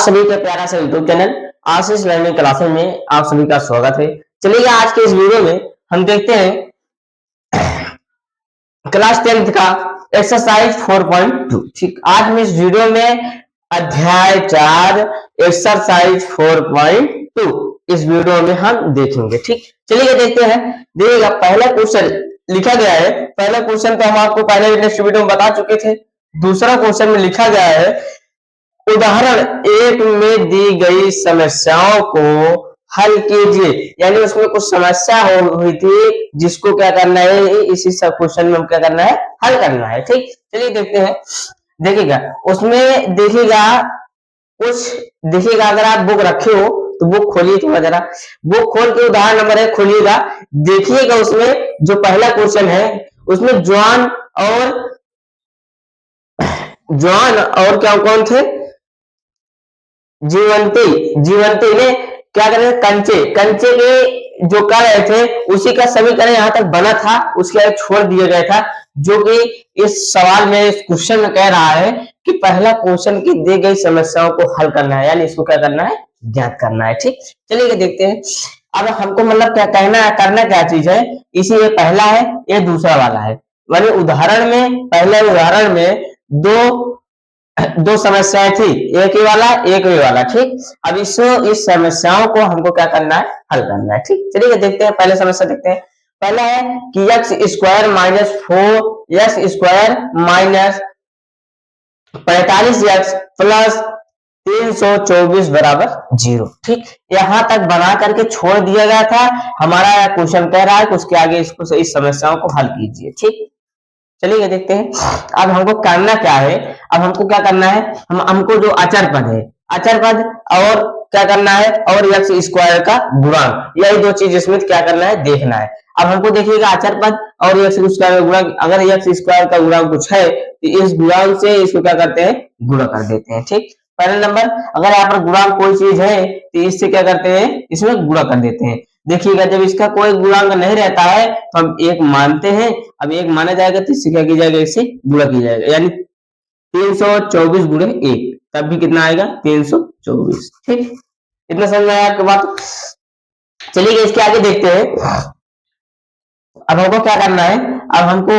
सभी का प्यारा सा यूट्यूब चैनल आशीष लर्निंग क्लासेस में आप सभी का स्वागत है। चलिए आज के इस वीडियो में हम देखते हैं क्लास 10th का एक्सरसाइज 4.2। ठीक, आज हम इस वीडियो में अध्याय 4 एक्सरसाइज 4.2 इस वीडियो में हम देखेंगे। ठीक, चलिए देखते हैं। देखिएगा पहला क्वेश्चन लिखा गया है। पहला क्वेश्चन तो हम आपको पहले नेक्स्ट वीडियो में बता चुके थे। दूसरा क्वेश्चन में लिखा गया है उदाहरण 1 में दी गई समस्याओं को हल कीजिए। यानी उसमें कुछ समस्या हुई थी जिसको क्या करना है, इसी सब क्वेश्चन में हम क्या करना है, हल करना है। ठीक, चलिए देखते हैं। देखिएगा उसमें देखिएगा अगर आप बुक रखे हो तो बुक खोलिए थोड़ा जरा। बुक खोल के उदाहरण नंबर 1 खोलिएगा। देखिएगा उसमें जो पहला क्वेश्चन है उसमें जॉन और क्या कौन थे, जीवंती ने क्या करे, कंचे के जो कर रहे थे उसी का समीकरण यहाँ तक बना था, उसके आगे छोड़ दिया गया था। जो कि इस सवाल में, इस क्वेश्चन में कह रहा है कि पहला क्वेश्चन की दी गई समस्याओं को हल करना है, यानी इसको क्या करना है, ज्ञात करना है। ठीक, चलिए देखते हैं। अब हमको मतलब क्या कहना है, करना क्या चीज है, इसी ये पहला है, ये दूसरा वाला है। यानी उदाहरण में, पहले उदाहरण में दो समस्याएं थी, एक ही वाला। ठीक, अब इस समस्याओं को हमको क्या करना है, हल करना है। ठीक, चलिए देखते हैं। पहले समस्या देखते हैं। पहला है कि x square minus 4x square minus 45x plus 324 बराबर 0। ठीक, यहां तक बना करके छोड़ दिया गया था। हमारा क्वेश्चन कह रहा है कि उसके आगे इस समस्याओं को हल कीजिए। ठीक, चलिए देखते हैं। अब हमको करना क्या है, अब हमको क्या करना है, हमको जो अचर पद और क्या करना है, और एक्स स्क्वायर का गुणांक, यही दो चीज इसमें क्या करना है, देखना है। अब हमको देखिएगा अचर पद और एक्स स्क्वायर का गुणांक, अगर एक्स स्क्वायर का गुणांक कुछ है तो इस गुणांक से इसको क्या करते हैं, गुणा कर देते हैं। ठीक, पहला नंबर, अगर यहाँ पर गुणांक कोई चीज है तो इससे क्या करते हैं, इसमें गुणा कर देते हैं। देखिएगा जब इसका कोई गुणांक नहीं रहता है तो हम एक मानते हैं। अब एक माना जाएगा तो इससे क्या किया जाएगा, इससे गुणा किया जाएगा। यानी 324 गुणे 1, तब भी कितना आएगा, 324। ठीक, इतना समझ में आया आपकी बात। चलिए इसके आगे देखते हैं। अब हमको क्या करना है, अब हमको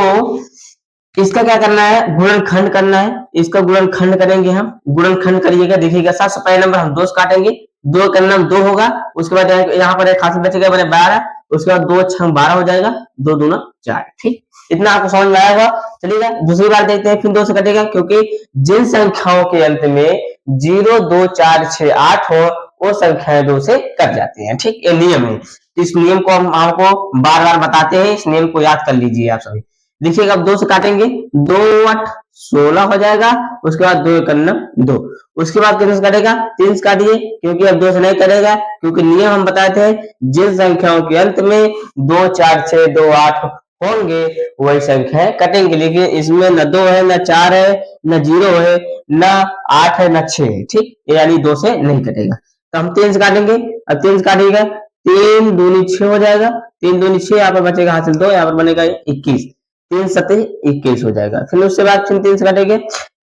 इसका क्या करना है, गुणनखंड करना है। इसका गुणनखंड करेंगे हम। गुणनखंड करिएगा, देखिएगा सबसे पहले नंबर हम 2 से काटेंगे, 2 का नाम 2 होगा। उसके बाद यहाँ पर एक हाथ बचेगा मैंने 12, उसके बाद 2 6 12 हो जाएगा, 2 दूना 4। ठीक, इतना आपको समझ में आएगा। चलिएगा दूसरी बार देखते हैं, फिर 2 से कटेगा, क्योंकि जिन संख्याओं के अंत में 0 2 4 6 8 हो वो संख्याएं 2 से कट जाती हैं। ठीक, ये नियम है। इस नियम को हम आपको बार बार बताते हैं, इस नियम को याद कर लीजिए आप सभी। देखिएगा अब 2 से काटेंगे, 2 8 16 हो जाएगा। उसके बाद 2 1 2, उसके बाद कितने से कटेगा, 3 से काटिए, क्योंकि अब 2 से नहीं कटेगा, क्योंकि नियम हम बताए थे जिन संख्याओं के अंत में 2 4 6 2 8 होंगे वही संख्याएं कटेंगे। लेकिन इसमें न 2 है, न 4 है, न 0 है, न 8 है, न 6 है। ठीक, यानी 2 से नहीं कटेगा, तो हम 3 से काटेंगे। अब 3 से काटिएगा, 3 दूनी 6 हो जाएगा, 3 दूनी 6, यहाँ पर बचेगा हासिल 2, यहाँ पर बनेगा 21, 3 7 21 हो जाएगा। फिर उसके बाद फिर 3 से काटेंगे,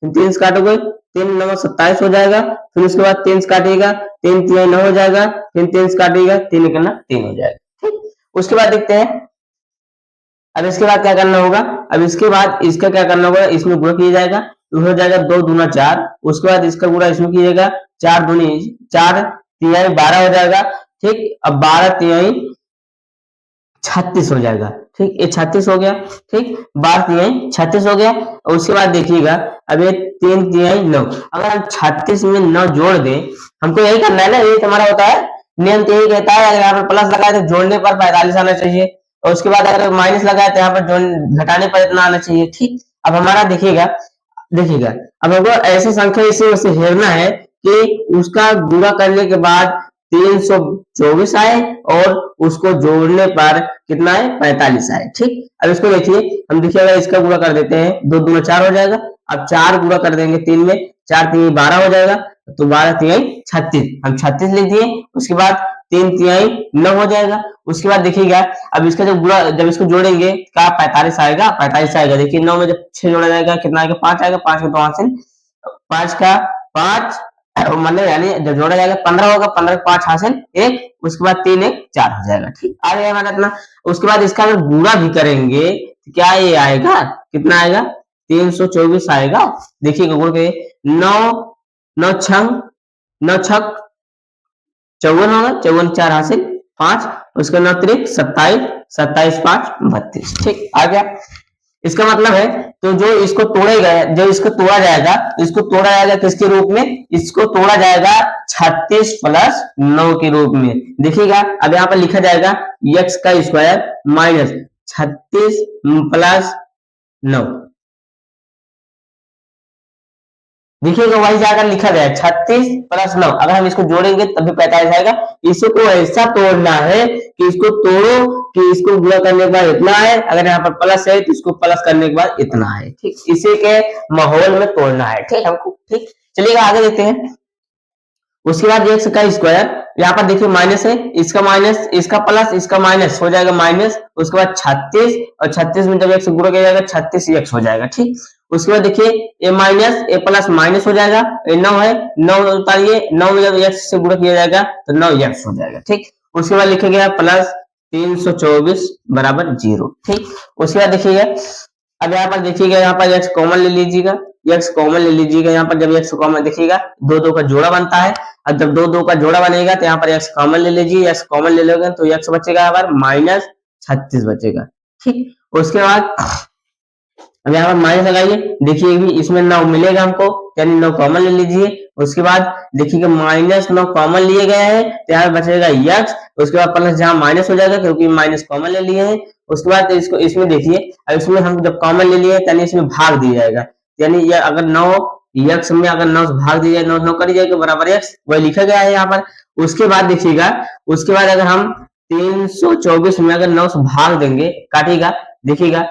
3 से काटोगे, 3 9 27 हो जाएगा। फिर उसके बाद 3 से काटिएगा, 3 3 9 हो जाएगा। फिर 3 से काटिएगा, 3 1 3 हो जाएगा। ठीक, उसके बाद देखते हैं। अब इसके बाद क्या करना होगा, अब इसके बाद इसका क्या करना होगा, इसमें गुणा किया जाएगा, तो हो जाएगा 2 दूना 4। उसके बाद इसका गुणा इसमें कीजिएगा, 4 दूनी 4 3 12 हो जाएगा। ठीक, अब 12 3 36 हो जाएगा। ठीक, ये 36 हो गया। ठीक, 12 3 36 हो गया। और उसके बाद देखिएगा, अब ये 3 3 9, अगर हम 36 में 9 जोड़ दें, हमको यही करना है ना, ये हमारा होता है नियम, तो यही कहता है अगर यहाँ पर प्लस लगाए तो जोड़ने पर 45 आना चाहिए, और उसके बाद अगर माइनस लगाए तो यहाँ पर घटाने पर इतना आना चाहिए। ठीक, अब हमारा देखिएगा अब हमको ऐसी संख्या इसी से हेरना है कि उसका गुणा करने के बाद 324 आए और उसको जोड़ने पर कितना है, 45 आए। ठीक, अब इसको देखिए, हम देखिएगा इसका गुणा कर देते हैं, 2 दूना 4 हो जाएगा। अब 4 गुणा कर देंगे 3 में, 4 3 12 हो जाएगा, तो 12 3 36, हम 36 लिख दिए। उसके बाद 3 3 9 हो जाएगा। उसके बाद देखिएगा, अब इसका जब इसको जोड़ेंगे क्या 45 आएगा, 45 आएगा। देखिए 9 में जब 6 जोड़ा जाएगा कितना आएगा, 5 आएगा। 5 का तो हासिल 5 का 5 मतलब यानी जब जोड़ा जाएगा 15 होगा, 15 के 5 हासिल 1, उसके बाद 3 1 4 हो जाएगा। ठीक, आ गया हमारा इतना। उसके बाद इसका अगर गुणा भी करेंगे तो क्या ये आएगा, कितना आएगा, 324 आएगा। देखिएगा गुण के 9 9 छंग 9 छक 54 होगा, 54 4 हासिल 5, उसका 9 त्रिक 27, 27 5 32। ठीक, आ गया। इसका मतलब है तो जो इसको तोड़ेगा, जो इसको तोड़ा जाएगा, इसको तोड़ा जाएगा किसके रूप में, इसको तोड़ा जाएगा 36 प्लस 9 के रूप में। देखिएगा अब यहाँ पर लिखा जाएगा x का स्क्वायर माइनस 36 प्लस 9। देखिएगा वही जाकर लिखा गया है 36 प्लस 9, अगर हम इसको जोड़ेंगे तभी 45 आएगा। इसको ऐसा तोड़ना है कि इसको तोड़ो कि इसको गुणा करने के बाद इतना है, अगर यहाँ पर प्लस है तो इसको प्लस करने के बाद इतना है। ठीक, इसी के माहौल में तोड़ना है। ठीक हमको, ठीक चलिएगा आगे देखते हैं। उसके बाद एक्स का स्क्वायर, यहाँ पर देखिए माइनस है, इसका माइनस, इसका प्लस, इसका माइनस हो जाएगा माइनस, उसके बाद 36 और 36 में जब एक्स गुणा किया जाएगा 36 एक्स हो जाएगा। ठीक, उसके बाद देखिए ए माइनस ए प्लस माइनस हो जाएगा, ये 9 है, 9 उतारिए, 9 में जब एक्स से गुणा किया जाएगा तो 9 एक्स हो जाएगा। ठीक, उसके बाद लिखा गया प्लस 324 बराबर 0। ठीक, उसके बाद देखिएगा अब यहाँ पर देखिएगा, यहाँ पर एक्स कॉमन ले लीजिएगा, एक्स कॉमन ले लीजिएगा। यहाँ पर जब एक्स कॉमन देखिएगा दो दो का जोड़ा बनता है, और जब दो दो का जोड़ा बनेगा तो यहाँ पर एक्स कॉमन ले लीजिए, एक्स कॉमन ले लोगे तो एक्स बचेगा यहाँ पर माइनस 36 बचेगा। ठीक, उसके बाद अब यहाँ पर माइनस लगाइए, देखिए भी इसमें 9 मिलेगा हमको, यानी 9 कॉमन ले लीजिए। उसके बाद देखिएगा माइनस 9 कॉमन लिए गए हैं तो यहाँ बचेगा यक्स, उसके बाद प्लस जहाँ माइनस हो जाएगा क्योंकि माइनस कॉमन ले लिए हैं। उसके बाद इसको इसमें देखिए, अब इसमें हम जब कॉमन ले लिए यानी इसमें भाग दिया जाएगा, यानी ये अगर 9 यक्स में अगर 9 से भाग दिया जाए 9 9 करी जाएगा बराबर एक्स, वही लिखा गया है यहाँ पर। उसके बाद देखिएगा, उसके बाद अगर हम 324 में अगर 9 से भाग देंगे, काटिएगा, देखिएगा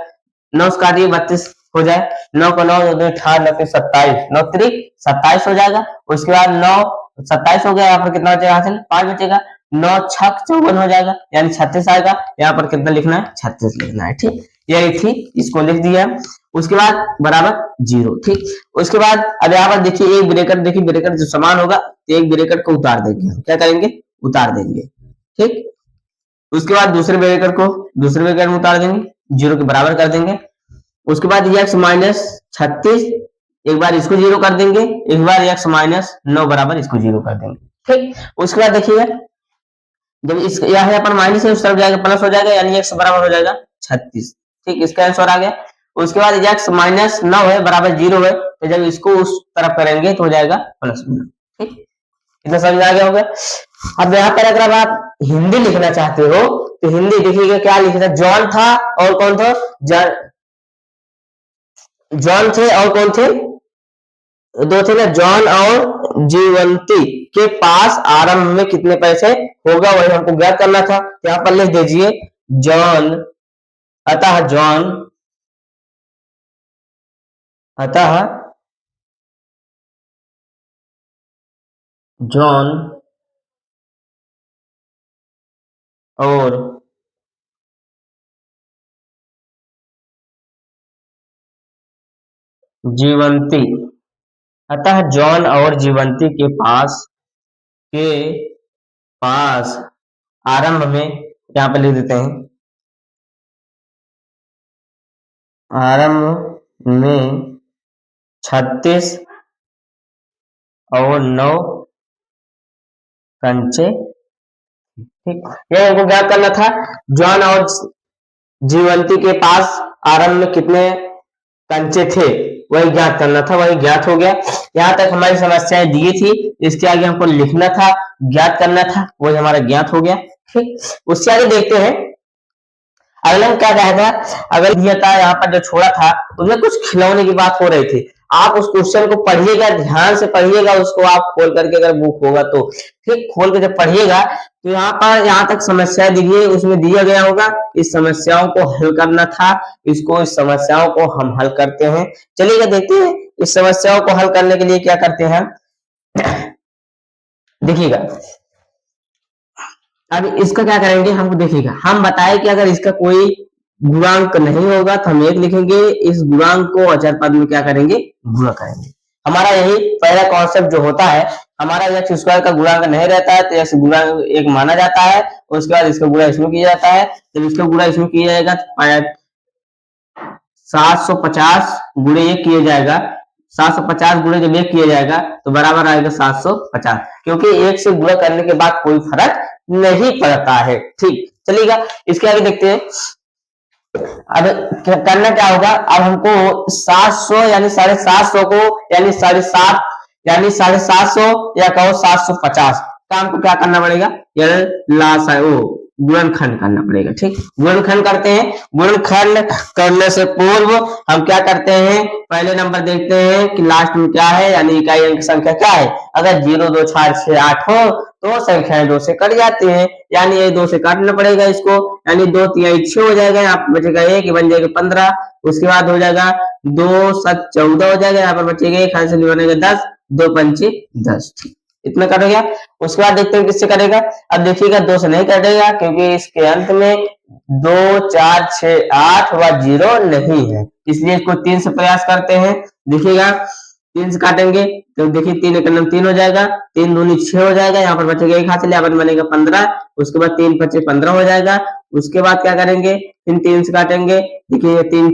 9 से काटिए 32 हो जाए, 9 को 9 18 9 27, 9 त्रिक 27 हो जाएगा। उसके बाद 9 27 हो गया, यहाँ पर कितना बचेगा, हासिल 5 बचेगा, 9 छक 54 हो जाएगा, यानी 36 आएगा। यहाँ पर कितना लिखना है, 36 लिखना है। ठीक, यही थी, इसको लिख दिया। उसके बाद बराबर 0। ठीक, उसके बाद अब यहाँ पर देखिए एक ब्रेकेट, देखिए ब्रेकेट जो समान होगा तो एक ब्रेकेट को उतार देंगे, हम क्या करेंगे, उतार देंगे। ठीक, उसके बाद दूसरे ब्रेकेट को दूसरे ब्रेकेट में उतार देंगे, 0 के बराबर कर देंगे। उसके बाद एक्स माइनस 36, एक बार इसको 0 कर देंगे, एक बार एक्स माइनस 9 बराबर इसको 0 कर देंगे। ठीक, उसके बाद देखिए जब इस यहाँ पर माइनस है उस तरफ जाएगा प्लस हो जाएगा, यानी एक्स बराबर हो जाएगा 36। ठीक, इसका आंसर आ गया। उसके बाद एक्स माइनस 9 है बराबर 0 है, तो जब इसको उस तरफ करेंगे तो हो जाएगा प्लस 9। ठीक, इतना समझ आ गया होगा। अब यहाँ पर अगर आप हिंदी लिखना चाहते हो तो हिंदी देखिएगा क्या लिखा था, जॉन था और कौन था, जॉन थे और कौन थे, दो थे ना, जॉन और जीवंती के पास आरंभ में कितने पैसे होगा वही हमको ज्ञात करना था। यहाँ पर लिख दीजिए जॉन, अतः जॉन, अतः जॉन और जीवंती, अतः जॉन और जीवंती के पास आरंभ में, यहाँ पर लिख देते हैं आरंभ में 36 और 9 कंचे। ठीक, ये हमको ज्ञात करना था, जॉन और जीवंती के पास आरंभ में कितने कंचे थे वही ज्ञात करना था, वही ज्ञात हो गया। यहाँ तक हमारी समस्याएं दी थी, इसके आगे हमको लिखना था, ज्ञात करना था, वही हमारा ज्ञात हो गया। ठीक, उससे आगे देखते हैं अगला क्या कहा था। अगर दिया था यहाँ पर जो छोड़ा था उसमें कुछ खिलौने की बात हो रही थी, आप उस क्वेश्चन को पढ़िएगा, ध्यान से पढ़िएगा उसको, आप खोल करके अगर बुक होगा तो। ठीक, खोल के जब पढ़िएगा तो यहाँ पर यहाँ तक समस्या दी है, उसमें दिया गया होगा, इस समस्याओं को हल करना था, इस समस्याओं को हम हल करते हैं। चलिएगा देखते हैं इस समस्याओं को हल करने के लिए क्या करते हैं। देखिएगा अब इसका क्या करेंगे, हमको देखिएगा, हम बताए कि अगर इसका कोई गुणांक नहीं होगा तो हम 1 लिखेंगे, इस गुणांक को अचर पद में क्या करेंगे, गुणा करेंगे। हमारा यही पहला कॉन्सेप्ट जो होता है, हमारा एक्स स्क्वायर का गुणांक नहीं रहता है तो एक्स गुणांक एक माना जाता है, उसके बाद इसका गुणा इसमें किया जाता है, जब इसका गुणा इसमें किया जाएगा तो 750 गुणे एक किया जाएगा, 750 गुणे जब एक किया जाएगा तो बराबर आएगा 750, क्योंकि एक से गुणा करने के बाद कोई फर्क नहीं पड़ता है। ठीक चलिएगा, इसके आगे देखते हैं। अब करना क्या होगा, अब हमको 700 यानी 750 को यानी 7.5 यानी 750 या कहो 750 का हमको क्या करना पड़ेगा, गुणनखंड करना पड़ेगा। ठीक, गुणनखंड करते हैं। गुणनखंड करने से पूर्व हम क्या करते हैं, पहले नंबर देखते हैं कि लास्ट में क्या है, यानी इकाई अंक संख्या क्या है। अगर 0 2 4 6 8 हो तो संख्याएं 2 से कट जाती हैं, यानी ये 2 से काटना पड़ेगा इसको, यानी 2 3 6 हो जाएगा, यहाँ पर बचेगा 1 बन जाएगा 15, उसके बाद हो जाएगा 2 7 14 हो जाएगा, यहाँ पर बचेगा 1 हाथ से बनेगा 10, 2 पंचे 10। ठीक, इतना कट गया। उसके बाद देखते हैं किससे करेगा। अब देखिएगा 2 से नहीं कटेगा, क्योंकि इसके अंत में 2 4 6 8 व 0 नहीं है, इसलिए इसको 3 से प्रयास करते हैं। देखिएगा 3 से काटेंगे तो देखिए 3 एक नंबर 3 हो जाएगा, 3 दूनी 6 हो जाएगा, यहाँ पर बचेगा 1 हाथ से, यहाँ पर बनेगा 15, उसके बाद 3 पच्चे 15 हो जाएगा। उसके बाद क्या करेंगे, फिर 3 से काटेंगे, देखिए 3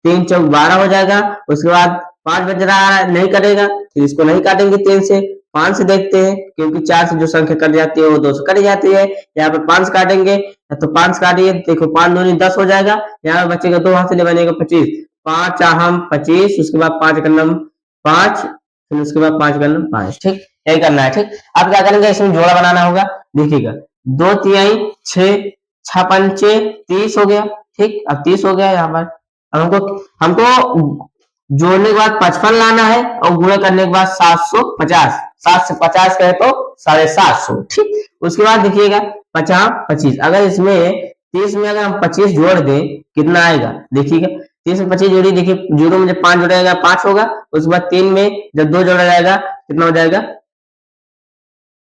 3 चौक 12 हो जाएगा। उसके बाद 5 बच रहा है, नहीं कटेगा, फिर इसको नहीं काटेंगे 3 से। 5 से देखते हैं, क्योंकि 4 से जो संख्या कट जाती है वो 2 से कट जाती है, यहाँ पर 5 काटेंगे तो 5 काटिए, देखो 5 दूनी 10 हो जाएगा, यहाँ पर बचेगा 2 हाथ से बनेगा 25, 5 हम 25, उसके बाद 5 का नंबर 5, फिर उसके बाद 5 का नंबर 5। ठीक, यही करना है। ठीक, अब क्या करेंगे, इसमें जोड़ा बनाना होगा। देखिएगा 2 तिहाई 6 6 पंचे 30 हो गया। ठीक, अब 30 हो गया यहाँ पर। अब हमको जोड़ने के बाद 55 लाना है और गुणा करने के बाद 750, 7 से 50 कहे तो 750। ठीक, उसके बाद देखिएगा 50 25, अगर इसमें 30 में अगर हम 25 जोड़ दें कितना आएगा, देखिएगा 30 में 25 जोड़ी, देखिए 0 में जब 5 जोड़ेगा 5 होगा, उसके बाद 3 में जब 2 जोड़ा जाएगा कितना हो जाएगा,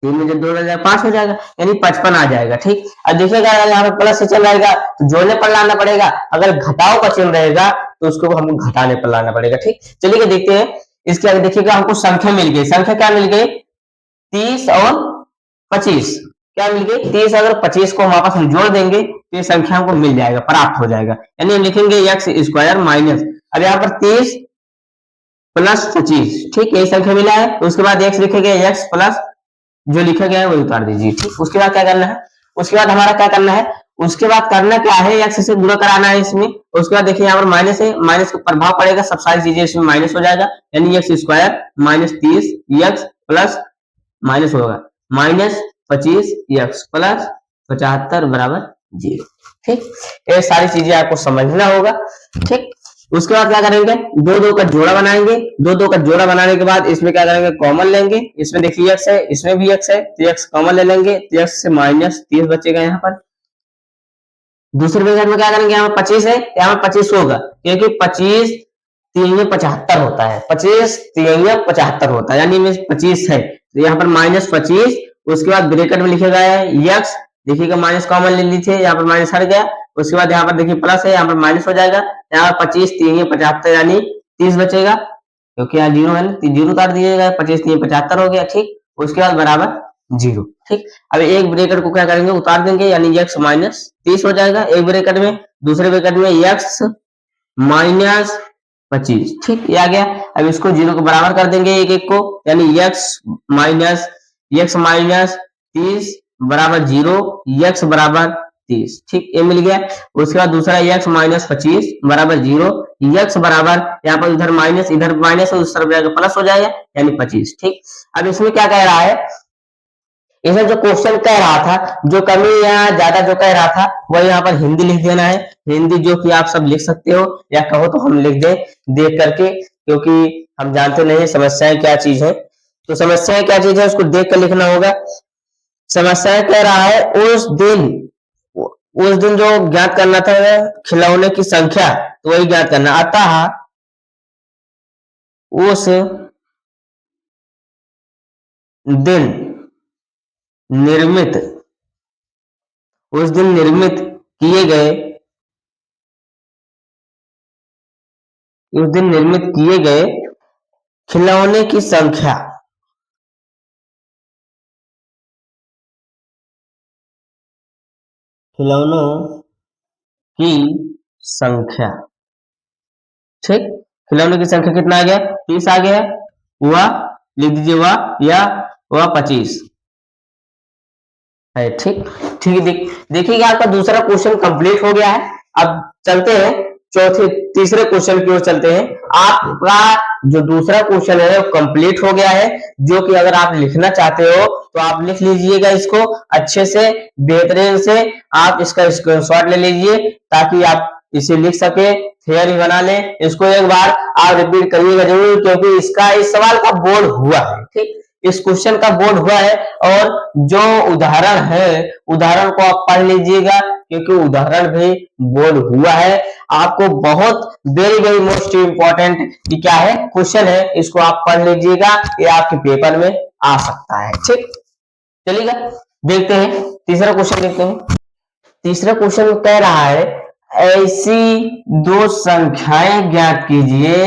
3 में जब 2 जोड़ा जाएगा 5 हो जाएगा, यानी 55 आ जाएगा। ठीक, अब देखिएगा अगर यहाँ पर प्लस से चल रहेगा तो जोड़ने पर लाना पड़ेगा, अगर घटाओ का चिन्ह रहेगा तो उसको हमको घटाने पर लाना पड़ेगा। ठीक, चलिए देखते हैं। इसके आगे देखिएगा हमको संख्या मिल गई, संख्या क्या मिल गई, 30 और 25, क्या मिल गई 30, अगर 25 को हम आपस में जोड़ देंगे तो ये संख्या हमको मिल जाएगा, प्राप्त हो जाएगा, यानी हम लिखेंगे एक्स स्क्वायर माइनस, अब यहाँ पर 30 प्लस 25। ठीक, यही संख्या मिला है, तो उसके बाद एक्स लिखेंगे, एक्स प्लस जो लिखा गया है वही उतार दीजिए। ठीक, उसके बाद क्या करना है, उसके बाद हमारा क्या करना है, उसके बाद करना क्या है, एक्स से गुणा कराना है इसमें। उसके बाद देखिए यहाँ पर माइनस है, माइनस का प्रभाव पड़ेगा, सब सारी चीजें इसमें माइनस हो जाएगा, यानी x square minus 30 x plus minus होगा माइनस 25 एक्स प्लस 75 बराबर 0। ठीक, ये सारी चीजें आपको समझना होगा। ठीक, उसके बाद क्या करेंगे, 2 2 का जोड़ा बनाएंगे, 2 2 का जोड़ा बनाने के बाद इसमें क्या करेंगे, कॉमन लेंगे, इसमें देखिए एक्स है, इसमें भी एक्स है, तो एक्स कॉमन ले लेंगे, तो एक्स से माइनस 30 बचेगा यहाँ पर। दूसरे ब्रैकेट में क्या करेंगे, यहाँ पर 25 है, यहाँ पर 25 होगा, क्योंकि 25 3 75 होता है, 25 3 75 होता है, यानी में 25 है, तो यहाँ पर माइनस 25, उसके बाद ब्रैकेट में लिखा गया है एक्स, देखिएगा माइनस कॉमन ले लीजिए, यहाँ पर माइनस हट गया, उसके बाद यहाँ पर देखिए प्लस है, यहाँ पर माइनस हो जाएगा, यहाँ पर 25 3 75 यानी 30 बचेगा, क्योंकि यहाँ 0 है ना, 0 उतार दीजिएगा, 25 3 75 हो गया। ठीक, उसके बाद बराबर 0। ठीक, अब एक ब्रैकेट को क्या करेंगे, उतार देंगे, यानी एक्स माइनस 30 हो जाएगा एक ब्रैकेट में, दूसरे ब्रैकेट में एक्स माइनस 25। ठीक, ये आ गया। अब इसको 0 को बराबर कर देंगे एक एक को, यानी एक्स माइनस 30 बराबर 0, एक्स बराबर 30। ठीक, ये मिल गया। उसके बाद दूसरा एक्स माइनस 25 बराबर 0, एक्स बराबर यहाँ पर इधर माइनस इधर माइनस उस तरफ प्लस हो जाएगा, यानी 25। ठीक, अब इसमें क्या कह रहा है, इसमें जो क्वेश्चन कह रहा था, जो कमी या ज्यादा जो कह रहा था वह यहाँ पर हिंदी लिख देना है, हिंदी जो कि आप सब लिख सकते हो, या कहो तो हम लिख दें देख करके, क्योंकि हम जानते नहीं समस्याएं क्या चीज है, तो समस्याएं क्या चीज है उसको देख कर लिखना होगा। समस्याएं कह रहा है उस दिन जो ज्ञात करना था खिलौने की संख्या, तो वही ज्ञात करना, अतः उस दिन निर्मित उस दिन निर्मित किए गए उस दिन निर्मित किए गए खिलौने की संख्या, खिलौनों की संख्या, ठीक। खिलौनों की संख्या कितना आ गया, 30 आ गया। हुआ, लिख दीजिए हुआ, या हुआ 25 है, ठीक। ठीक है, देखिएगा आपका दूसरा क्वेश्चन कंप्लीट हो गया है। अब चलते हैं चौथे तीसरे क्वेश्चन की ओर चलते हैं। आपका जो दूसरा क्वेश्चन है वो कंप्लीट हो गया है, जो कि अगर आप लिखना चाहते हो तो आप लिख लीजिएगा इसको अच्छे से, बेहतरीन से। आप इसका स्क्रीनशॉट ले लीजिए ताकि आप इसे लिख सके, थियरी बना लें। इसको एक बार आप रिपीट करिएगा जरूर, क्योंकि इसका इस सवाल का बोर्ड हुआ है, ठीक। इस क्वेश्चन का बोर्ड हुआ है, और जो उदाहरण है उदाहरण को आप पढ़ लीजिएगा, क्योंकि उदाहरण भी बोर्ड हुआ है। आपको बहुत वेरी वेरी मोस्ट इंपॉर्टेंट क्या है क्वेश्चन है, इसको आप पढ़ लीजिएगा, ये आपके पेपर में आ सकता है, ठीक। चलिएगा देखते हैं तीसरा क्वेश्चन, देखते हैं। तीसरा क्वेश्चन कह रहा है, ऐसी दो संख्याएं ज्ञात कीजिए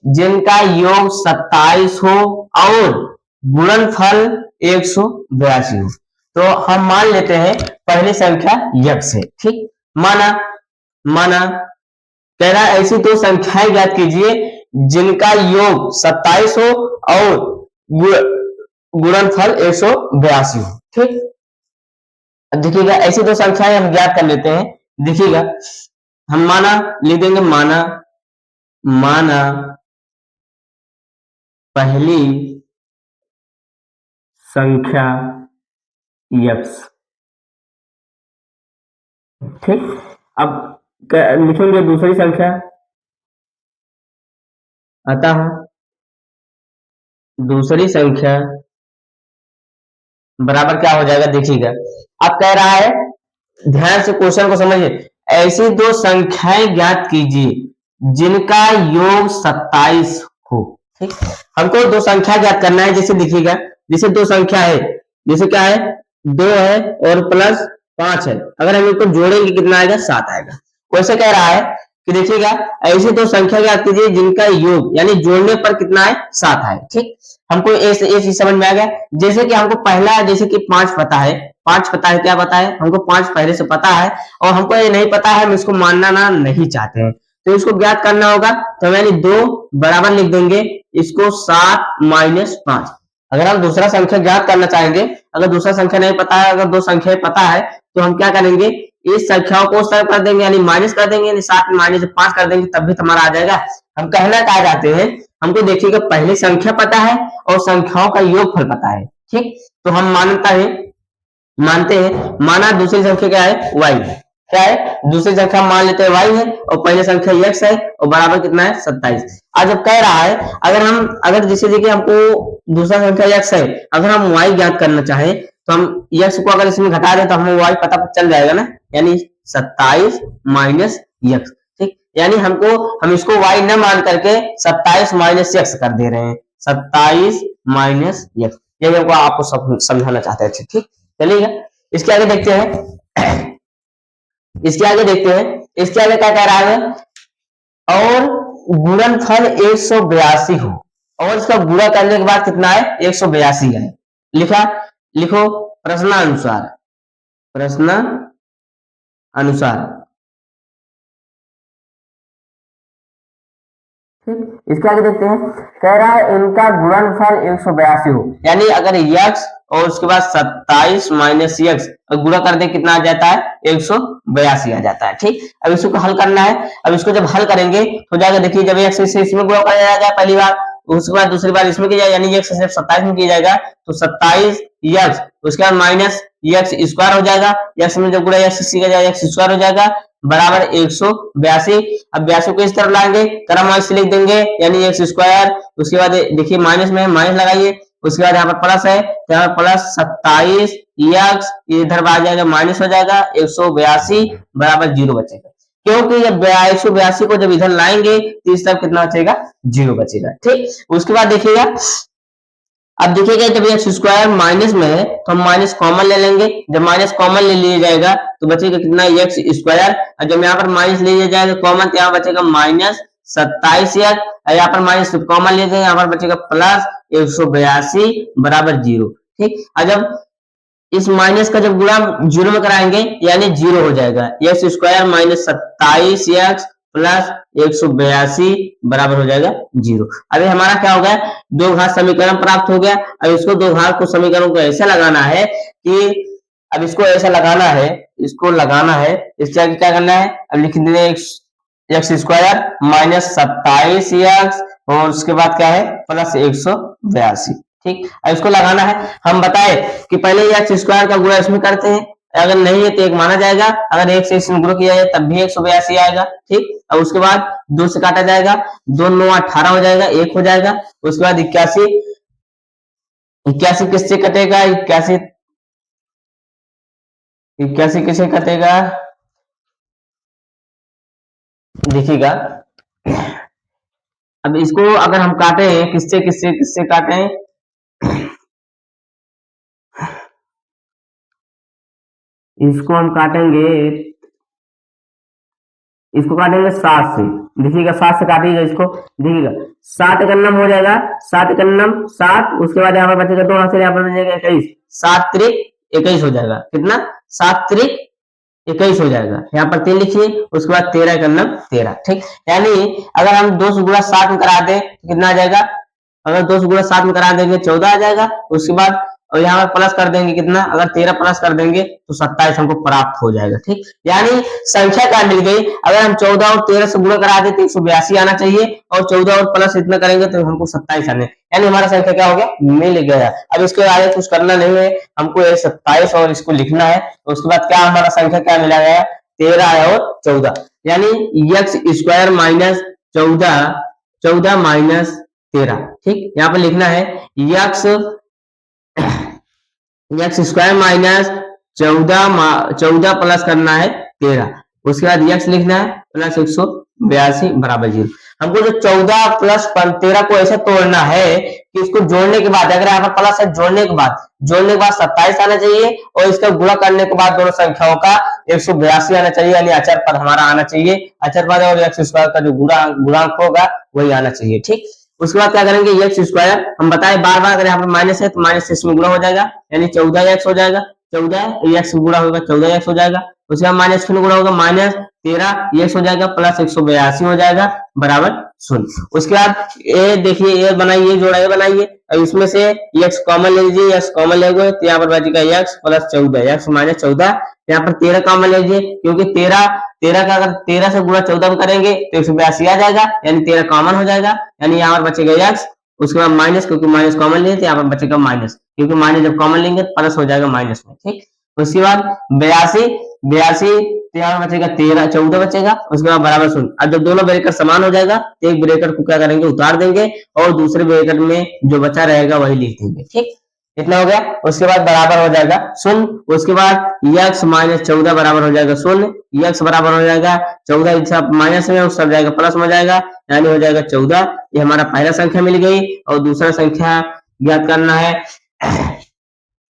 जिनका योग 27 हो और गुणनफल 182 हो। तो हम मान लेते हैं पहली संख्या यक्स है, ठीक। माना माना कह रहा है ऐसी दो संख्याएं ज्ञात कीजिए जिनका योग 27 हो और गुणनफल 182 हो, ठीक। देखिएगा ऐसी दो संख्याएं हम ज्ञात कर लेते हैं। देखिएगा हम माना लिख देंगे, माना माना पहली संख्या यक्स, ठीक। अब लिखेंगे दूसरी संख्या, अतः दूसरी संख्या बराबर क्या हो जाएगा, देखिएगा। अब कह रहा है, ध्यान से क्वेश्चन को समझिए, ऐसी दो संख्याएं ज्ञात कीजिए जिनका योग 27 हो, ठीक। हमको दो संख्या ज्ञात करना है, जैसे देखिएगा, जैसे दो संख्या है, जैसे क्या है 2 है और प्लस 5 है, अगर हम इनको जोड़ेंगे कितना आएगा, 7 आएगा। वैसे कह रहा है कि देखिएगा ऐसी दो संख्या ज्ञात कीजिए जिनका योग यानी जोड़ने पर कितना है, 7 है, ठीक। हमको ये चीज समझ में आ गया। जैसे कि हमको पहला, जैसे कि 5 पता है, 5 पता है, क्या पता है हमको, 5 पहले से पता है, और हमको ये नहीं पता है, हम इसको मानना ना नहीं चाहते हैं, तो इसको ज्ञात करना होगा। तो हम यानी 2 बराबर लिख देंगे इसको 7 माइनस 5। अगर हम दूसरा संख्या ज्ञात करना चाहेंगे, अगर दूसरा संख्या नहीं पता है, अगर दो संख्या पता है, तो हम क्या करेंगे, इस संख्याओं को सरल कर देंगे, यानी माइनस कर देंगे, यानी 7 माइनस 5 कर देंगे, तब भी हमारा आ जाएगा। हम कहना क्या चाहते हैं, हमको देखिएगा पहली संख्या पता है और संख्याओं का योगफल पता है, ठीक। तो हम मानते हैं, माना दूसरी संख्या क्या है, y, क्या है दूसरी संख्या मान लेते हैं y है, और पहली संख्या x है, और बराबर कितना है 27। आज जब कह रहा है, अगर जैसे देखिए हमको दूसरा संख्या x है, अगर हम y ज्ञात करना चाहें तो हम x को अगर इसमें घटा दें तो हमें y पता चल जाएगा ना, यानी 27 माइनस x, ठीक। यानी हम इसको y न मान करके 27 माइनस x कर दे रहे हैं, 27 माइनस x, यही हमको आपको समझाना चाहते हैं, ठीक। चलिएगा इसके आगे देखते हैं, इसके आगे क्या कह रहा है, और गुणनफल 182 हो, और इसका गुणा करने के बाद कितना है, 182 है। लिखो प्रश्नानुसार इसके आगे देखते हैं, कह रहा है इनका गुणनफल 182 हो, यानी अगर x और उसके बाद 27 माइनस x और गुणा कर दे कितना आ जाता है, 182 आ जाता है, ठीक। अब इसको हल करना है। अब इसको जब हल करेंगे तो जाएगा, देखिए जब x से इसमें गुणा किया जाएगा पहली बार, उसके बाद दूसरी बार इसमें किया जाएगा, यानी x सिर्फ 27 में किया जाएगा, तो 27 x, उसके बाद माइनस x स्क्वायर हो जाएगा, x में जब गुणा x किया जाएगा x स्क्वायर हो जाएगा, बराबर 182। अब 82 को इस तरफ लाएंगे, क्रम वाइज लिख देंगे, यानी एक्स स्क्वायर, उसके बाद देखिए माइनस में माइनस लगाइए, उसके बाद यहाँ पर प्लस है, तो यहाँ पर प्लस 27 एक्स, इधर आ जाएगा माइनस हो जाएगा, 182 बराबर 0 बचेगा, क्योंकि जब 182 को जब इधर लाएंगे तो इस तरफ कितना बचेगा, 0 बचेगा, ठीक। उसके बाद देखिएगा, अब देखिएगा जब एक्स स्क्वायर माइनस में है तो हम माइनस कॉमन ले लेंगे, जब माइनस कॉमन ले लिया जाएगा तो बचेगा कितना, एक्स स्क्वायर, और जब यहाँ पर माइनस ले लिया जाएगा कॉमन, तो यहाँ बचेगा माइनस 27 एक्स, यहाँ पर माइनस कॉमन लेते हैं, यहाँ पर बचेगा प्लस 182 बराबर 0। ठीक, और जब इस माइनस का जब गुणा जीरो में कराएंगे यानी जीरो हो जाएगा, x square minus 27 x plus 182 बराबर हो जाएगा जीरो। अभी हमारा क्या हो गया, दो घात समीकरण प्राप्त हो गया। अब इसको दो घात को समीकरण को ऐसे लगाना है कि अब इसको ऐसा लगाना है, इसको लगाना है, इसके आगे क्या करना है, अब लिख देंगे एक्स स्क्वायर माइनस 27 एक्स और उसके बाद क्या है प्लस 182। ठीक, अब इसको लगाना है। हम बताए कि पहले एक्स स्क्वायर का गुणा इसमें करते हैं, अगर नहीं है तो एक माना जाएगा, अगर एक से इसमें गुणा किया जाए तब भी 182 आएगा। ठीक, अब उसके बाद दो से काटा जाएगा, 2 9 18 हो जाएगा, एक हो जाएगा। उसके बाद 81 81 किससे कटेगा, 81 किससे कटेगा देखिएगा। अब इसको अगर हम काटे हैं किससे किससे किससे काटे हैं, इसको हम काटेंगे, इसको काटेंगे 7 से। देखिएगा 7 से काटिएगा इसको, देखिएगा 7 एकन्नम हो जाएगा, 7 एकन्नम 7, उसके बाद यहाँ पर बचेगा 2 हाथ से, यहाँ पर बचेगा 21, 7 त्रिक 21 हो जाएगा। कितना, 7 त्रिक 21 हो जाएगा। यहाँ पर 3 लिखिए, उसके बाद 13 एकन्नम 13। ठीक, यानी अगर हम 2 से गुणा 7 में करा दें तो कितना आ जाएगा, अगर 2 से गुणा 7 में करा देंगे 14 आ जाएगा। उसके बाद और यहाँ पर प्लस कर देंगे कितना, अगर 13 प्लस कर देंगे तो 27 हमको प्राप्त हो जाएगा। ठीक, यानी संख्या क्या मिल गई, अगर हम 14 और 13 से गुणा करा देते 182 आना चाहिए, और 14 और प्लस इतना करेंगे तो हमको 27 आने, यानी हमारा संख्या क्या हो गया, मिल गया। अब इसके आगे कुछ करना नहीं है, हमको ये 27 और इसको लिखना है। तो उसके बाद क्या हमारा संख्या क्या मिला गया, 13 और 14, यानी एक्स स्क्वायर माइनस 14 माइनस 13। ठीक, यहाँ पर लिखना है एक्स स्क्वायर माइनस 14 प्लस करना है 13, उसके बाद एक्स लिखना है प्लस 182 बराबर 0। हमको जो 14 प्लस 13 को ऐसे तोड़ना है कि इसको जोड़ने के बाद, अगर यहाँ पर प्लस है जोड़ने के बाद 27 आना चाहिए, और इसका गुणा करने के बाद दोनों संख्याओं का 182 आना चाहिए, यानी अचर पद हमारा आना चाहिए। अचर पद और एक्स स्क्वायर का जो गुणांक होगा वही आना चाहिए। ठीक, उसके बाद क्या करेंगे, एक्स स्क्वायर हम बताए बार बार, अगर यहाँ पर माइनस है तो माइनस से इसमें गुणा हो जाएगा, यानी 14 एक्स हो जाएगा, 14 एक्स गुणा होगा 14 एक्स हो जाएगा। उसके बाद माइनस फिर गुणा होगा माइनस 13 एक्स हो जाएगा, प्लस 182 हो जाएगा बराबर 0। उसके बाद ये देखिए, ये बनाइए, जोड़ा ये बनाइए, और इसमें से एक्स कॉमन ले लीजिए, एक्स कॉमन लेंगे तो यहाँ पर बचेगा एक्स प्लस 14, एक्स माइनस 14, यहाँ पर 13 कॉमन लीजिए, क्योंकि 13 का अगर 13 से गुणा 14 में करेंगे तो 182 आ जाएगा, यानी 13 कॉमन हो जाएगा, यानी यहाँ पर बचेगा एक्स, उसके बाद माइनस, क्योंकि माइनस कॉमन लिए तो यहाँ पर बचेगा माइनस, क्योंकि माइनस जब कॉमन लेंगे तो प्लस हो जाएगा माइनस में। ठीक, उसके बाद 82 यहाँ बचेगा 14 बचेगा, उसके बाद बराबर 0। अब जब दोनों ब्रैकेट समान हो जाएगा तो एक ब्रैकेट को क्या करेंगे, उतार देंगे, और दूसरे ब्रैकेट में जो बचा रहेगा वही लिख देंगे। ठीक, इतना हो गया। उसके बाद बराबर हो जाएगा 0, उसके बाद एक्स माइनस 14 बराबर हो जाएगा 0, एक्स बराबर हो जाएगा 14, सब माइनस में सब जाएगा प्लस में हो जाएगा, यानी हो जाएगा 14। ये हमारा पहला संख्या मिल गई, और दूसरा संख्या ज्ञात करना है।